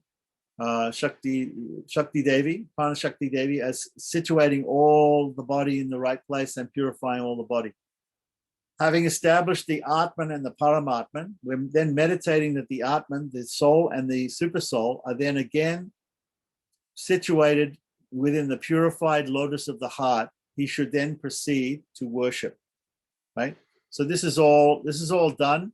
Shakti Devi, Prana Shakti Devi, as situating all the body in the right place and purifying all the body. Having established the Atman and the Paramatman, we're then meditating that the Atman, the soul, and the super soul are then again situated within the purified lotus of the heart. He should then proceed to worship, right? So this is all done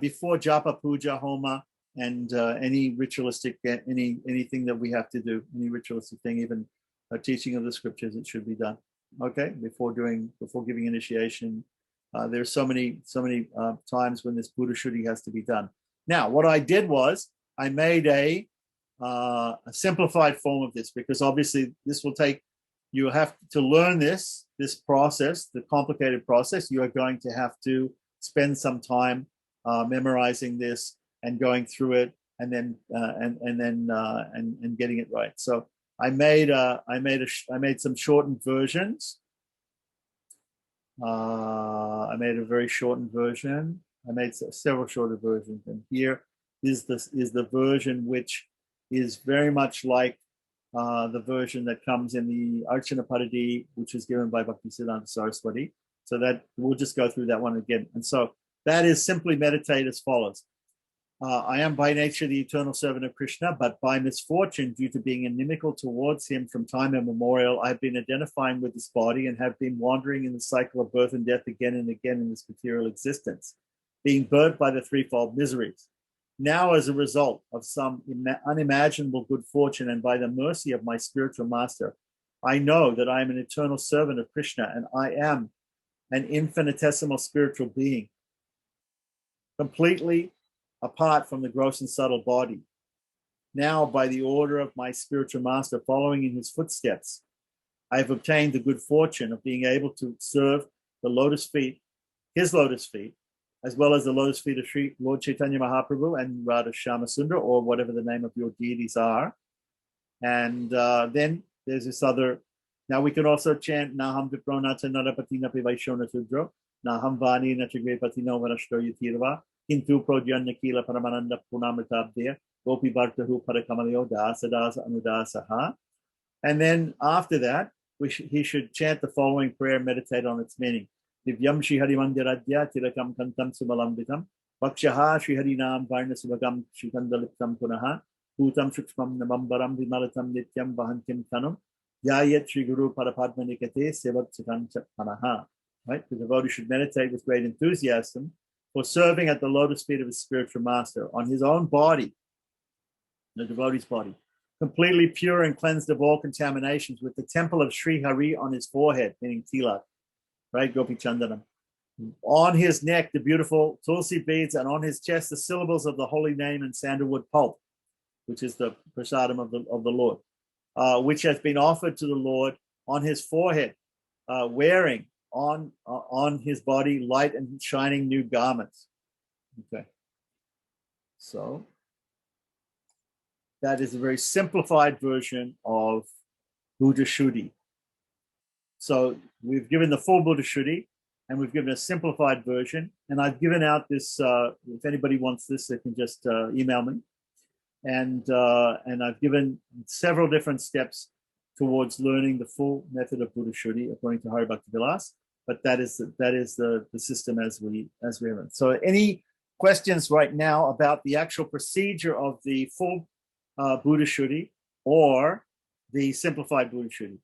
before japa, puja, homa, and any ritualistic, anything that we have to do, any ritualistic thing, even a teaching of the scriptures, it should be done. Okay, before giving initiation, there's so many times when this Buddha Shuddhi has to be done. Now, what I did was I made a simplified form of this, because obviously this will take. You have to learn this process, the complicated process. You are going to have to spend some time memorizing this and going through it, and then getting it right. So I made some shortened versions. I made a very shortened version. I made several shorter versions, and here is the version which is very much like the version that comes in the Archana Padadi, which is given by Bhaktisiddhanta Saraswati. So that we'll just go through that one again. And so that is simply meditate as follows. I am by nature the eternal servant of Krishna, but by misfortune, due to being inimical towards him from time immemorial, I've been identifying with this body and have been wandering in the cycle of birth and death again and again in this material existence, being burnt by the threefold miseries. Now, as a result of some unimaginable good fortune and by the mercy of my spiritual master, I know that I am an eternal servant of Krishna, and I am an infinitesimal spiritual being, completely apart from the gross and subtle body. Now, by the order of my spiritual master, following in his footsteps, I have obtained the good fortune of being able to serve the lotus feet, his lotus feet, as well as the lotus feet of Sri Lord Chaitanya Mahaprabhu and Radha Shyama-Sundar, or whatever the name of your deities are. And then there's this other. Now we can also chant Naham Vipronata Narapati Napi Vaishona Tudro. Naham Vani Nachagre Patino Varashto Yutirva, Kintu Projan Nikila Paramananda Punamitabdea, Gopi Bhartahu Parakamalio Dasa Anudasaha. And then after that, he should chant the following prayer, meditate on its meaning. Divyam Shri Hari Mandiradya Tilakam Kantam Sumalambitam, Vakshaha Shri Hari Nam Varna Subhagam Shri Kandaliptam Punaha, Bhutam Shukshmam Namambaram Vimalatam Nityam Vahantim Tanum, Yayat Shri Guru Parapadma Nikate Sevat Sikancha Panaha. Right? The devotee should meditate with great enthusiasm for serving at the lotus feet of his spiritual master on his own body, the devotee's body, completely pure and cleansed of all contaminations, with the temple of Sri Hari on his forehead, meaning tilak, right? Gopi Chandanam. On his neck, the beautiful tulsi beads, and on his chest, the syllables of the holy name and sandalwood pulp, which is the prasadam of the Lord, which has been offered to the Lord on his forehead, wearing on his body light and shining new garments. Okay. So that is a very simplified version of Buddha Shuddhi. So we've given the full Buddha Shuddhi, and we've given a simplified version. And I've given out this, if anybody wants this, they can just email me. And I've given several different steps towards learning the full method of Buddha Shuddhi according to Hari Bhakti Vilasa. But that is the system as we learn. So any questions right now about the actual procedure of the full Buddha Shuddhi or the simplified Buddha Shuddhi?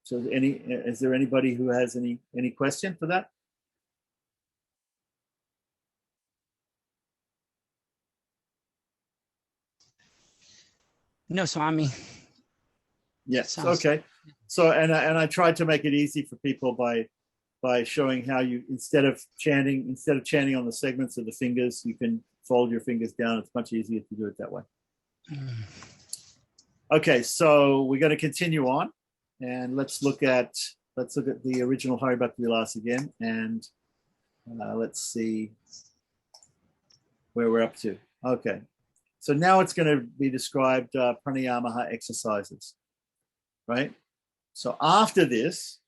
So is there anybody who has any question for that? No, Swami. Yes. Okay. So and I tried to make it easy for people by showing how you instead of chanting on the segments of the fingers, you can fold your fingers down. It's much easier to do it that way. Okay, so we're going to continue on, and let's look at the original Hari Bhakti Vilasa again, and let's see where we're up to. Okay, so now it's going to be described pranayama exercises, right? So after this,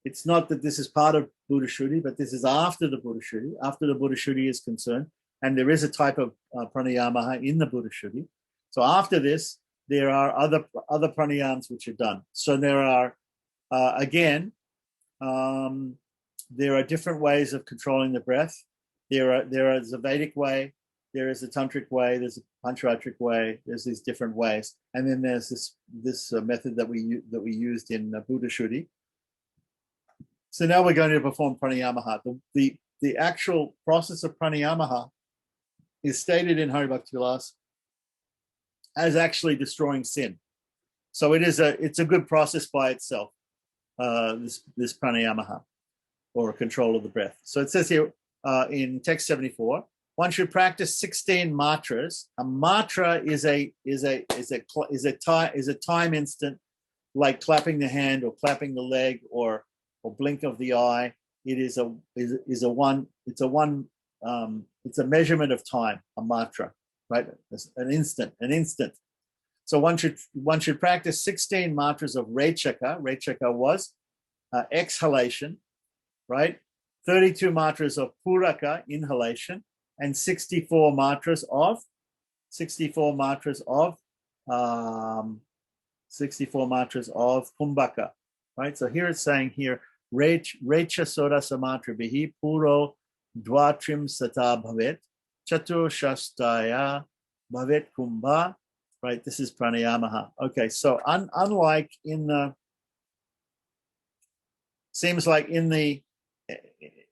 it's not that this is part of Buddha Shuddhi, but this is after the Buddha Shuddhi, after the Buddha Shuddhi is concerned, and there is a type of pranayama in the Buddha Shuddhi. So after this, there are other pranayams which are done. So there are, again, there are different ways of controlling the breath. There is a Vedic way, there is a Tantric way, there's a Pancharatric way, there's these different ways. And then there's this method that we used in Buddha Shuddhi. So now we're going to perform pranayama. The actual process of pranayama is stated in Hari Bhakti Vilasa as actually destroying sin. So it's a good process by itself, this pranayama, or control of the breath. So it says here in text 74, one should practice 16 matras. A matra is a time instant, like clapping the hand or clapping the leg or blink of the eye. It's a measurement of time, a matra, right? An instant. So one should practice 16 matras of rechaka. Rechaka was exhalation, right? 32 matras of puraka, inhalation, and 64 matras of kumbhaka, right? So here it's saying here, recha soda samatra bihi puro dvatrim sata bhavet chatur shastaya bhavet kumbha, right? This is pranayama. Okay, so unlike in the, seems like in the,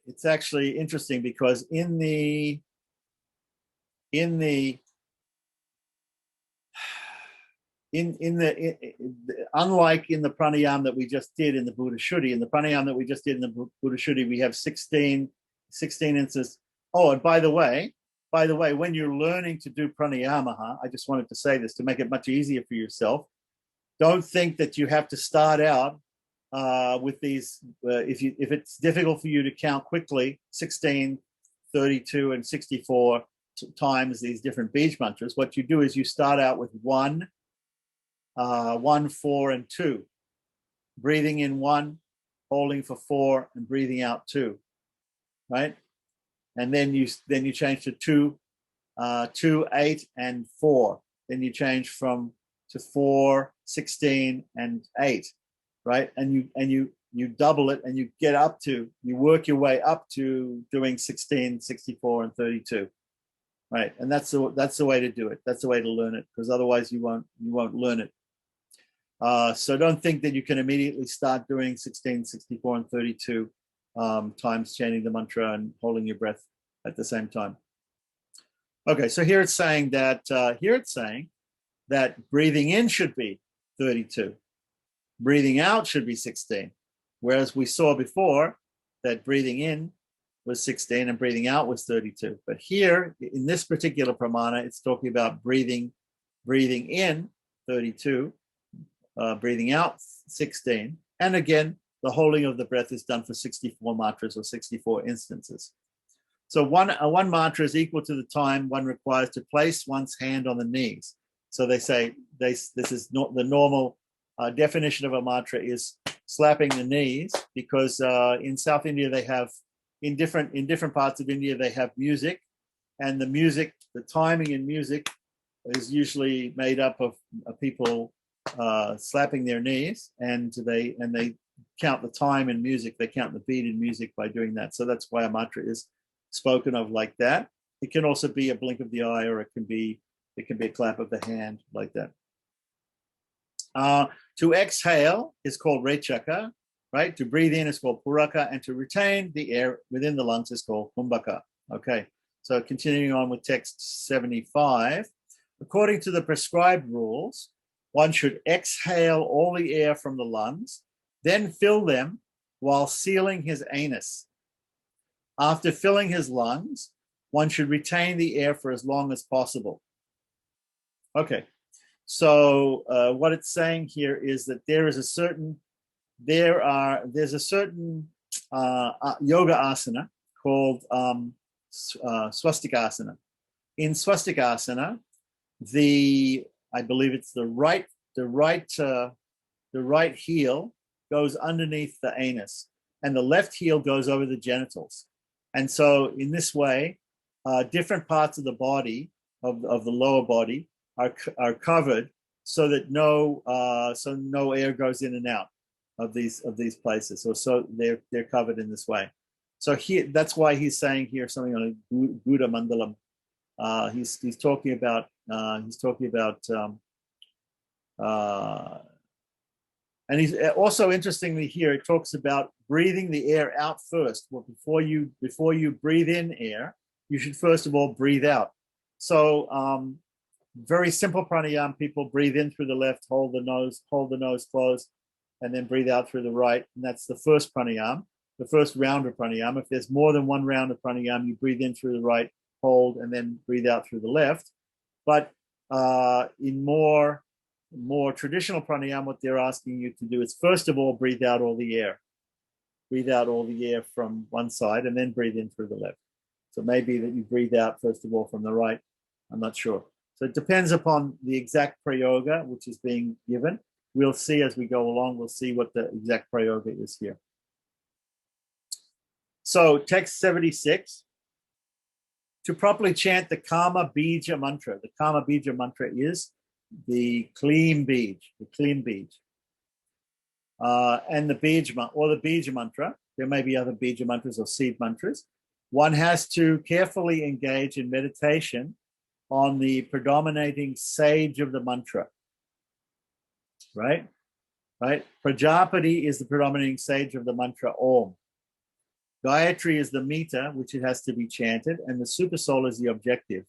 it's actually interesting because unlike in the pranayama that we just did in the Buddha Shuddhi, we have 16 instances. Oh, and by the way, when you're learning to do pranayama, I just wanted to say this to make it much easier for yourself. Don't think that you have to start out with these. If it's difficult for you to count quickly, 16, 32, and 64 times these different bij mantras, what you do is you start out with 1, 4, and 2, breathing in 1, holding for 4, and breathing out 2, right? And then you change to 2, 2, 8, and 4. Then you change to 4, 16, and 8, right? And you double it, and you work your way up to doing 16, 64, and 32, right? And that's the way to do it. That's the way to learn it, because otherwise you won't learn it. So don't think that you can immediately start doing 16, 64, and 32 times chanting the mantra and holding your breath at the same time. Okay, so here it's saying that breathing in should be 32, breathing out should be 16, whereas we saw before that breathing in was 16 and breathing out was 32. But here in this particular pramana, it's talking about breathing in 32. Breathing out 16, and again the holding of the breath is done for 64 mantras or 64 instances. So one mantra is equal to the time one requires to place one's hand on the knees. So they say this is not the normal definition of a mantra is slapping the knees, because in South India they have in different parts of India they have music, and the timing in music is usually made up of people slapping their knees, and they count the time in music. They count the beat in music by doing that. So that's why a mantra is spoken of like that. It can also be a blink of the eye, or it can be a clap of the hand like that. To exhale is called rechaka, right? To breathe in is called puraka, and to retain the air within the lungs is called kumbhaka. Okay, so continuing on with text 75. According to the prescribed rules, one should exhale all the air from the lungs, then fill them while sealing his anus. After filling his lungs, one should retain the air for as long as possible. Okay, so what it's saying here is that there's a certain yoga asana called swastikasana. In swastikasana, I believe it's the right heel goes underneath the anus, and the left heel goes over the genitals. And so in this way, different parts of the body, of the lower body, are covered so that no air goes in and out of these places. So they're covered in this way. So that's why he's saying here something on a Buddha Mandalam. He's talking about and he's also, interestingly, here it talks about breathing the air out first. Well, before you breathe in air, you should first of all breathe out. So very simple pranayama. People breathe in through the left, hold the nose closed, and then breathe out through the right. And that's the first pranayama, the first round of pranayama. If there's more than one round of pranayama, you breathe in through the right, hold, and then breathe out through the left. But in more traditional pranayama, what they're asking you to do is first of all breathe out all the air. Breathe out all the air from one side and then breathe in through the left. So maybe that you breathe out first of all from the right. I'm not sure. So it depends upon the exact prayoga which is being given. We'll see as we go along. We'll see what the exact prayoga is here. So text 76. To properly chant the Kama Bija mantra. The Kama Bija mantra is the clean bij, and the Bija or the Bija mantra. There may be other Bija mantras or seed mantras. One has to carefully engage in meditation on the predominating sage of the mantra. Right? Prajapati is the predominating sage of the mantra Om. Gayatri is the meter which it has to be chanted, and the supersoul is the objective.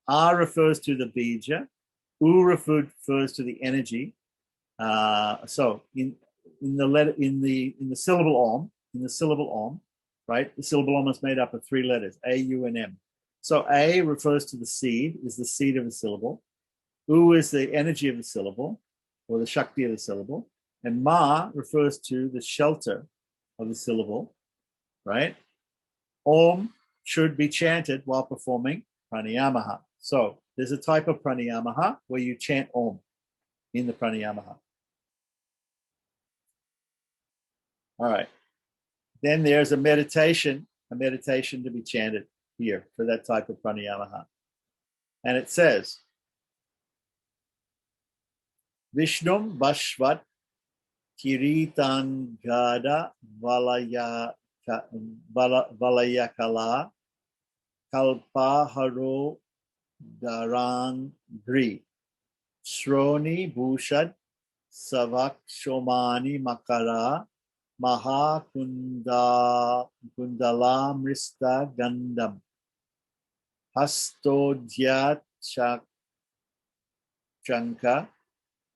A refers to the bija, U refers to the energy. So in the syllable Om, right? The syllable Om is made up of 3 letters, A, U, and M. So A refers to the seed, is the seed of the syllable. U is the energy of the syllable, or the Shakti of the syllable. And Ma refers to the shelter of the syllable, right? Om should be chanted while performing pranayamaha. So there's a type of pranayamaha where you chant Om in the pranayamaha. All right. Then there's a meditation to be chanted here for that type of pranayama. And it says, Vishnum Bashvat Kiritangada Valayakala Kalpaharo Darangri Shroni Bhushad Savak Shomani Makara Mahakunda Kundalamrista Gandam Hastodhyat Chanka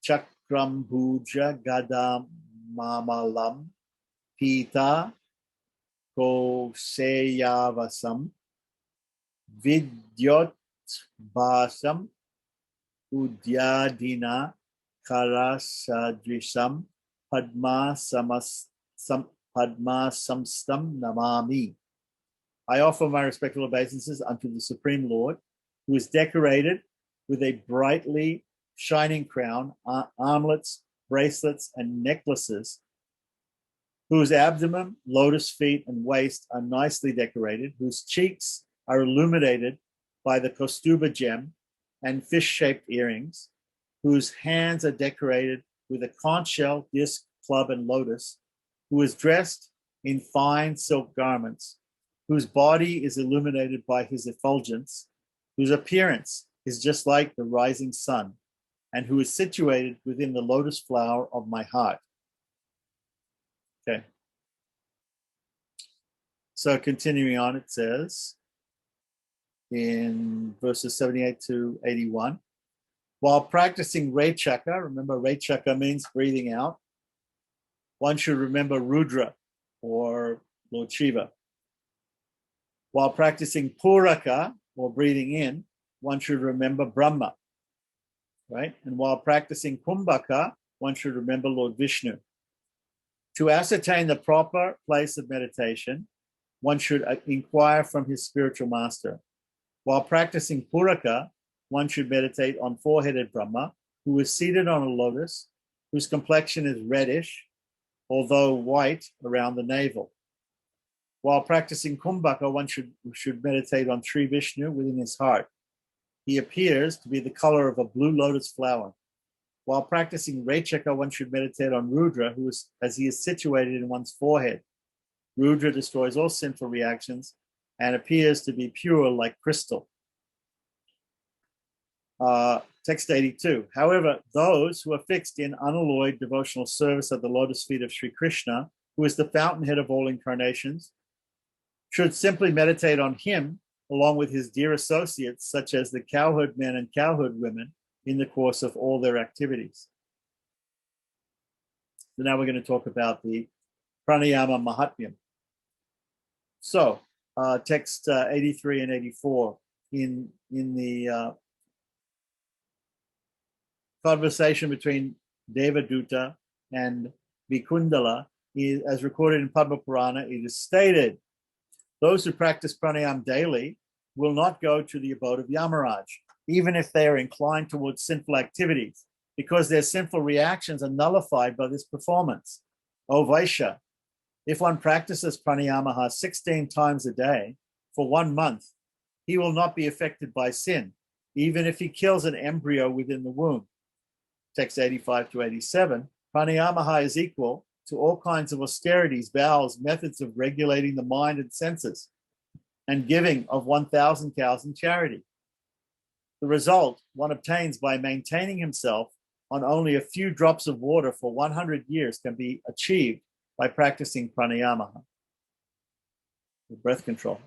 Chakram Bhuja Gadam Mamalam Pita Koseyavasam Vidyot Basam Udyadina Karasadrisam Padma Samstam Namami. I offer my respectful obeisances unto the Supreme Lord, who is decorated with a brightly shining crown, armlets, bracelets, and necklaces, whose abdomen, lotus feet, and waist are nicely decorated, whose cheeks are illuminated by the Kostuba gem and fish-shaped earrings, whose hands are decorated with a conch shell, disc, club, and lotus, who is dressed in fine silk garments, whose body is illuminated by his effulgence, whose appearance is just like the rising sun, and who is situated within the lotus flower of my heart. Okay. So continuing on, it says in verses 78 to 81, while practicing Rechaka, remember Rechaka means breathing out, one should remember Rudra or Lord Shiva. While practicing Puraka or breathing in, one should remember Brahma, right? And while practicing Kumbhaka, one should remember Lord Vishnu. To ascertain the proper place of meditation, one should inquire from his spiritual master. While practicing Puraka, one should meditate on four-headed Brahma, who is seated on a lotus, whose complexion is reddish, although white around the navel. While practicing Kumbhaka, one should meditate on Sri Vishnu within his heart. He appears to be the color of a blue lotus flower. While practicing Rechaka, one should meditate on Rudra, as he is situated in one's forehead. Rudra destroys all sinful reactions and appears to be pure like crystal. Text 82. However, those who are fixed in unalloyed devotional service at the lotus feet of Sri Krishna, who is the fountainhead of all incarnations, should simply meditate on him along with his dear associates, such as the cowherd men and cowherd women, in the course of all their activities. So now we're going to talk about the pranayama mahatmyam. So text 83 and 84 in the conversation between Devaduta and Vikundala, as recorded in Padma Purana, it is stated, those who practice pranayam daily will not go to the abode of Yamaraj, even if they are inclined towards sinful activities, because their sinful reactions are nullified by this performance. O Vaishya, if one practices pranayama 16 times a day for 1 month, he will not be affected by sin, even if he kills an embryo within the womb. Text 85 to 87, pranayama is equal to all kinds of austerities, vows, methods of regulating the mind and senses, and giving of 1,000 cows in charity. The result one obtains by maintaining himself on only a few drops of water for 100 years can be achieved by practicing pranayama, breath control.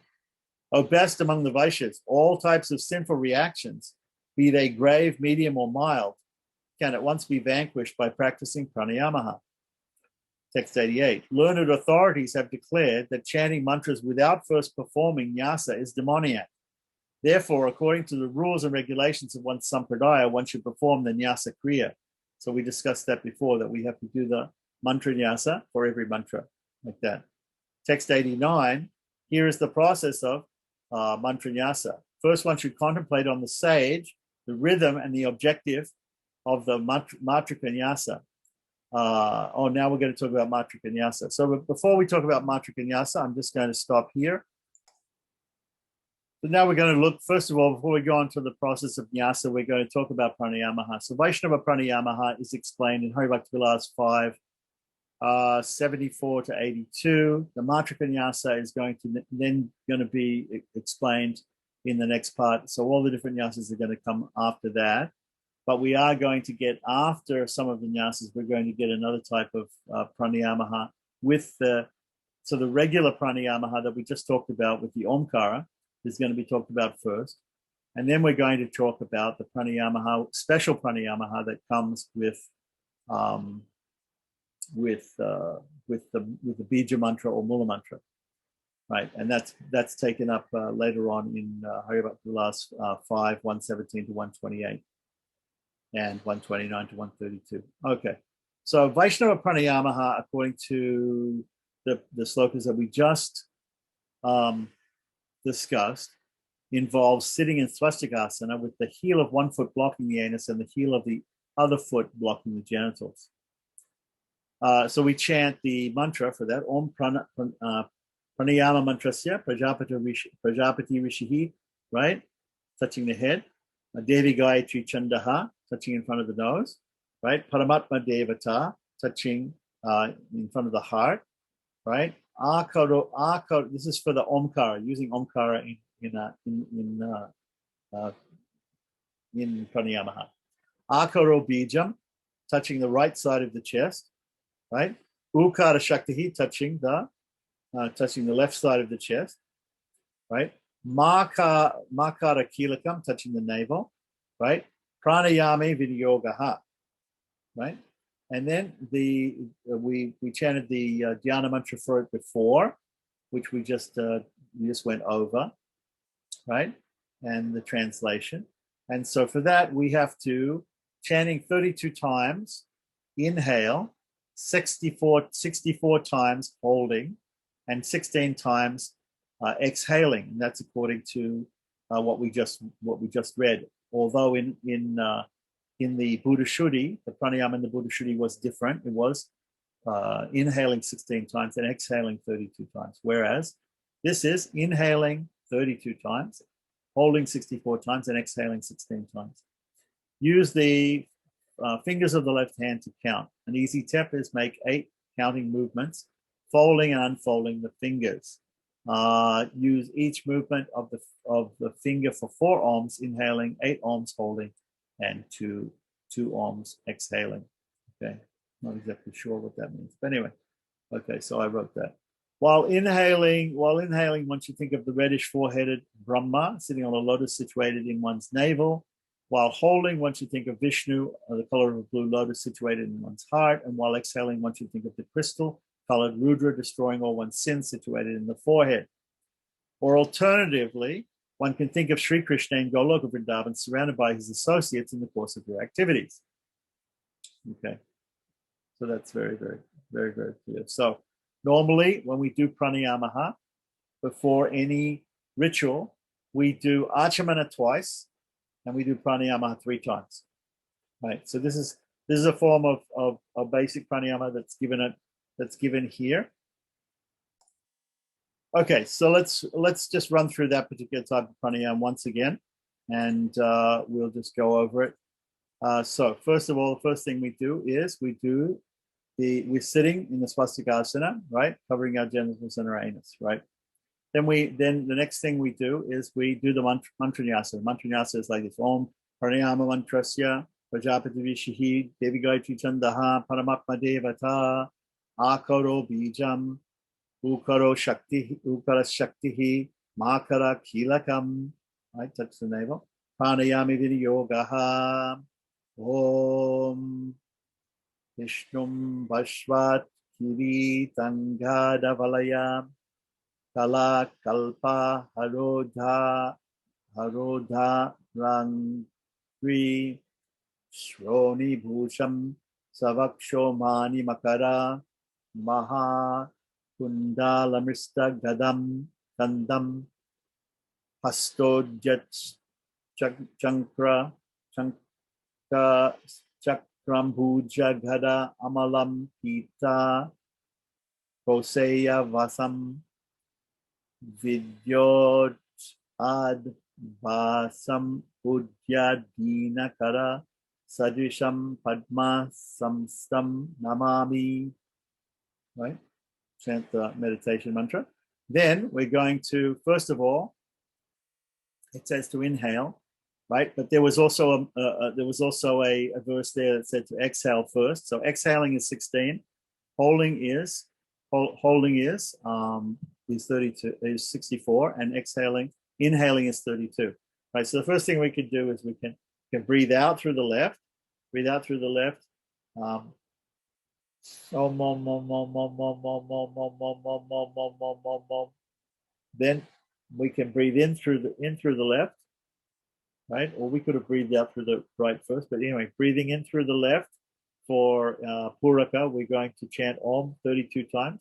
O best among the Vaishyas, all types of sinful reactions, be they grave, medium, or mild, can at once be vanquished by practicing pranayama. Text 88. Learned authorities have declared that chanting mantras without first performing nyasa is demoniac. Therefore, according to the rules and regulations of one's sampradaya, one should perform the nyasa kriya. So we discussed that before, that we have to do the mantra nyasa for every mantra, like that. Text 89. Here is the process of mantra nyasa. First, one should contemplate on the sage, the rhythm, and the objective of the matrika nyasa. Now we're going to talk about Matra Vinyasa. So before we talk about Matra Vinyasa, I'm just going to stop here. So now we're going to look, first of all, before we go on to the process of Nyasa, we're going to talk about Pranayamaha. So Vaishnava Pranayamaha is explained in Hari Bhakti Vilasa 5, 74 to 82. The Matra Vinyasa is going to be explained in the next part. So all the different nyasas are going to come after that. But we are going to get, after some of the nyasas, we're going to get another type of pranayamaha with the regular pranayamaha that we just talked about with the Omkara is going to be talked about first. And then we're going to talk about the pranayamaha, special pranayamaha that comes with the bija mantra or mula mantra. Right, and that's taken up later on in Hari Bhakti Vilasa 5, 117 to 128, and 129 to 132. Okay, so Vaishnava Pranayamaha, according to the slokas that we just discussed, involves sitting in swastikasana with the heel of one foot blocking the anus and the heel of the other foot blocking the genitals. So we chant the mantra for that, Om Pranayama Mantrasya, Prajapati Rishihi, right? Touching the head. Devi Gayatri Chandaha, touching in front of the nose, right? Paramatma Devata, touching in front of the heart, right? Akaro, this is for the Omkara, using Omkara in Pranayamaha. Akaro Bijam, touching the right side of the chest, right? Ukara Shaktihi, touching the left side of the chest, right? Makara Kilakam, touching the navel, right? Pranayame Vidyogaha, right? And then we chanted the dhyana mantra for it before, which we just went over, right? And the translation. And so for that, we have to, chanting 32 times, inhale, 64 times holding, and 16 times exhaling. And that's according to what we just read. Although in the Buddha Shuddhi, the pranayama in the Buddha Shuddhi was different. It was inhaling 16 times and exhaling 32 times. Whereas this is inhaling 32 times, holding 64 times, and exhaling 16 times. Use the fingers of the left hand to count. An easy tip is make 8 counting movements, folding and unfolding the fingers. Use each movement of the finger for 4 ohms, inhaling, 8 ohms holding, and 2 ohms exhaling. Okay, not exactly sure what that means, but anyway. Okay, so I wrote that. While inhaling, once you think of the reddish four-headed Brahma sitting on a lotus situated in one's navel. While holding, once you think of Vishnu, the color of a blue lotus situated in one's heart. And while exhaling, once you think of the crystal-colored Rudra destroying all one's sins situated in the forehead. Or alternatively, one can think of Sri Krishna in Goloka Vrindavan surrounded by his associates in the course of their activities. Okay, so that's very, very, very, very clear. So normally when we do pranayamaha before any ritual, we do achamana twice and we do pranayamaha 3 times. Right. So this is a form of basic pranayama that's given here. Okay, so let's just run through that particular type of pranayama once again, and we'll just go over it. So first of all, the first thing we do is we're sitting in the swastikasana, right, covering our genitals and our anus, right. Then the next thing we do is we do the mantra nyasa. Mantra nyasa is like this: Om Pranayama Mantrasya, Prajapati Vishihi, Devi Gayatri Chandaha, Paramatma Devata, Akaro Bijam, Ukara Shaktihi, Makara Kilakam, right, touch the navel. Pranayami Vidyogaha, Om Vishnum Vashvat Kiri Tangadavalaya, Kala Kalpa Harodha Rangri Shroni Bhusham Savaksho Mani Makara Maha Kundalamista Gadam Kandam Hastodjat Chankra Brahmbujaghada Amalam Pita Koseya Vasam Vidyot Ad Vasam Udyadina Kara Sadisham Padma Samstam Namami. Right? Chant the meditation mantra. Then we're going to, first of all, it says to inhale, right? But there was also a verse there that said to exhale first. So exhaling is 16, holding is 32 is 64, and inhaling is 32. Right. So the first thing we could do is we can breathe out through the left, then we can breathe in through the left, right? Or we could have breathed out through the right first, but anyway, breathing in through the left for Puraka, we're going to chant Om 32 times.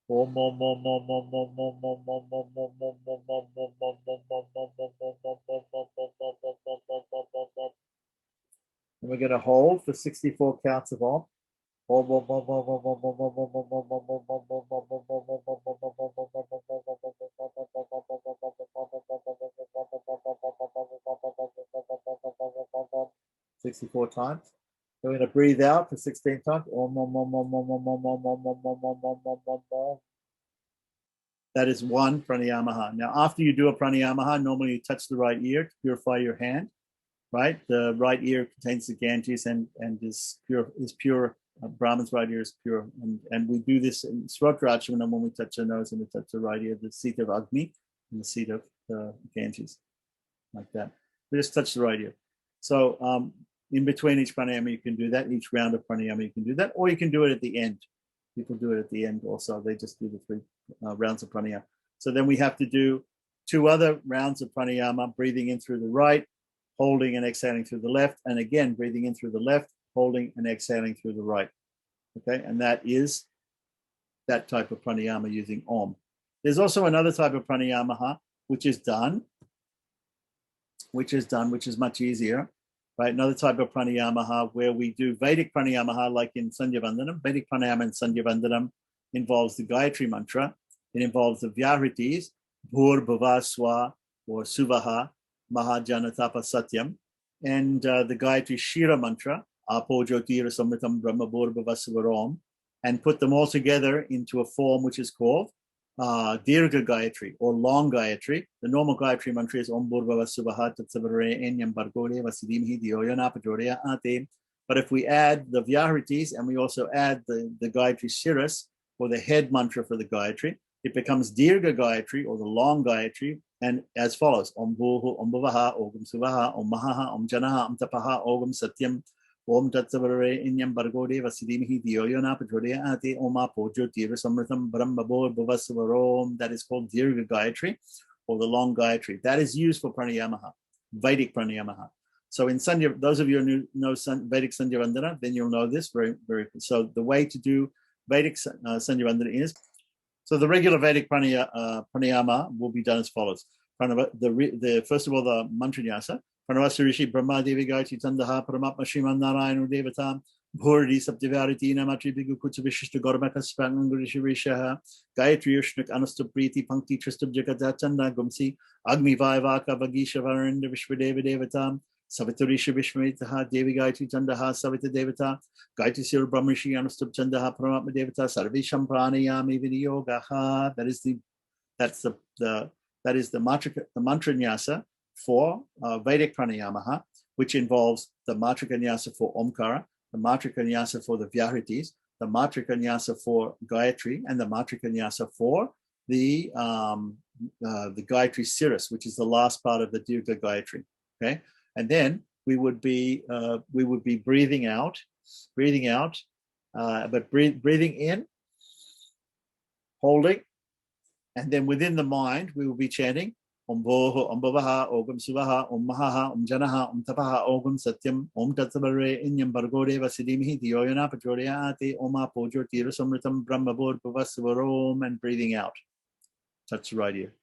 Om Om Om Om Om Om Om Om Om Om Om Om Om Om. And we're going to hold for 64 counts of Om. 64 times. We're going to breathe out for 16 times. That is one pranayama. Now, after you do a pranayama, normally you touch the right ear to purify your hand, right? The right ear contains the Ganges and is pure. Brahman's right ear is pure. And we do this in Srotrachana when we touch the nose and we touch the right ear, the seat of Agni and the seat of the Ganges, like that. We just touch the right ear. So in between each pranayama, you can do that. Each round of pranayama, you can do that. Or you can do it at the end. People do it at the end also. They just do the 3 rounds of pranayama. So then we have to do 2 other rounds of pranayama, breathing in through the right, holding and exhaling through the left, and again, breathing in through the left, holding and exhaling through the right. Okay, and that is that type of pranayama using Om. There's also another type of pranayama, which is much easier, right? Another type of pranayama where we do Vedic pranayama, like in Sandhya Vandanam. Vedic pranayama in Sandhya Vandanam involves the Gayatri mantra. It involves the Vyahritis, Bhur, Bhava, Swa, or Suvaha, Mahajanatapa Satyam, and the Gayatri Shira mantra, Apo Jyotira Samritam Brahma Bhur Bhava Suvarom, and put them all together into a form which is called Dirgha Gayatri or long Gayatri. The normal Gayatri mantra is Om Bhurvava Suvaha Tatsavare Enyam Bargode Vasidimhi Dioyana Pajorea Ate. But if we add the Vyahritis and we also add the Gayatri Shiras, or the head mantra for the Gayatri, it becomes Dirgha Gayatri or the long Gayatri, and as follows: Om Bhuhu, Om Bhavaha, Ogam Suvaha, Om Mahaha, Om Janaha, Om Tapaha, Ogam Satyam, Om Tatsavare Inyam Bargode Vasidimhi Dioyana Pajorea Ate, Oma Pojo Tira Samritam Brahma Bhur Bhavasvarom. That is called Dirgha Gayatri or the long Gayatri. That is used for pranayama, Vedic pranayama. So in Sandhya, those of you who know Vedic Sandhya Vandana, then you'll know this very, very. So the way to do Vedic Sandhya Vandana is, so the regular Vedic pranayama will be done as follows. First of all, the mantra nyasa. Pranavasa Rishi Brahma Devi Gayatri Tandaha Paramatma Shriman Narayana Devatam Bhurdi Saptivariti Namatri Bigu Kutsa Vishishta Gormaka Spangurishi Rishaha Gayatri Yushnak Anastapriti Pankti Tristab Jagata Chanda Gumsi Agni Vaivaka Vagisha Varinda Vishwadeva Devatam Savitarisha Vishmetaha Devi Gayatri Tandaha Savita Devata Gayatri Sir Brahmishi Anastab Chandaha Paramatma Devata Sarvisham Pranayami Vidyogaha. That is the mantra nyasa for Vedic pranayama, which involves the matrika nyasa for Omkara, the matrika nyasa for the Vyahritis, the matrika nyasa for Gayatri, and the matrika nyasa for the Gayatri Siras, which is the last part of the Dirgha Gayatri. Okay, and then we would be breathing out, but breathing in, holding, and then within the mind we will be chanting Om Bhoho, Om Bhavaha, Ogam Suvaha, Om Mahaha, Om Janaha, Om Tapaha, Ogam Satyam, Om Tatsavare Inyam Bargode Vasidimhi Dioyana Pajorea Ate, Oma Pojo Tira Samritam Brahma Bhur Bhavasvarom, and breathing out. Touch the right ear.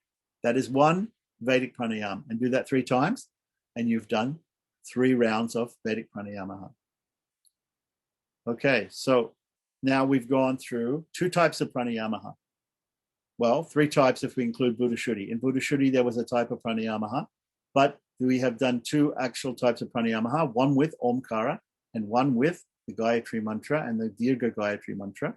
That is one Vedic pranayama, and do that 3 times, and you've done 3 rounds of Vedic pranayama. Okay, so now we've gone through 2 types of pranayama. Well, 3 types if we include Buddha Shuddhi. In Buddha Shuddhi, there was a type of pranayama, but we have done 2 actual types of pranayama, one with Omkara and one with the Gayatri mantra and the Dirgha Gayatri mantra.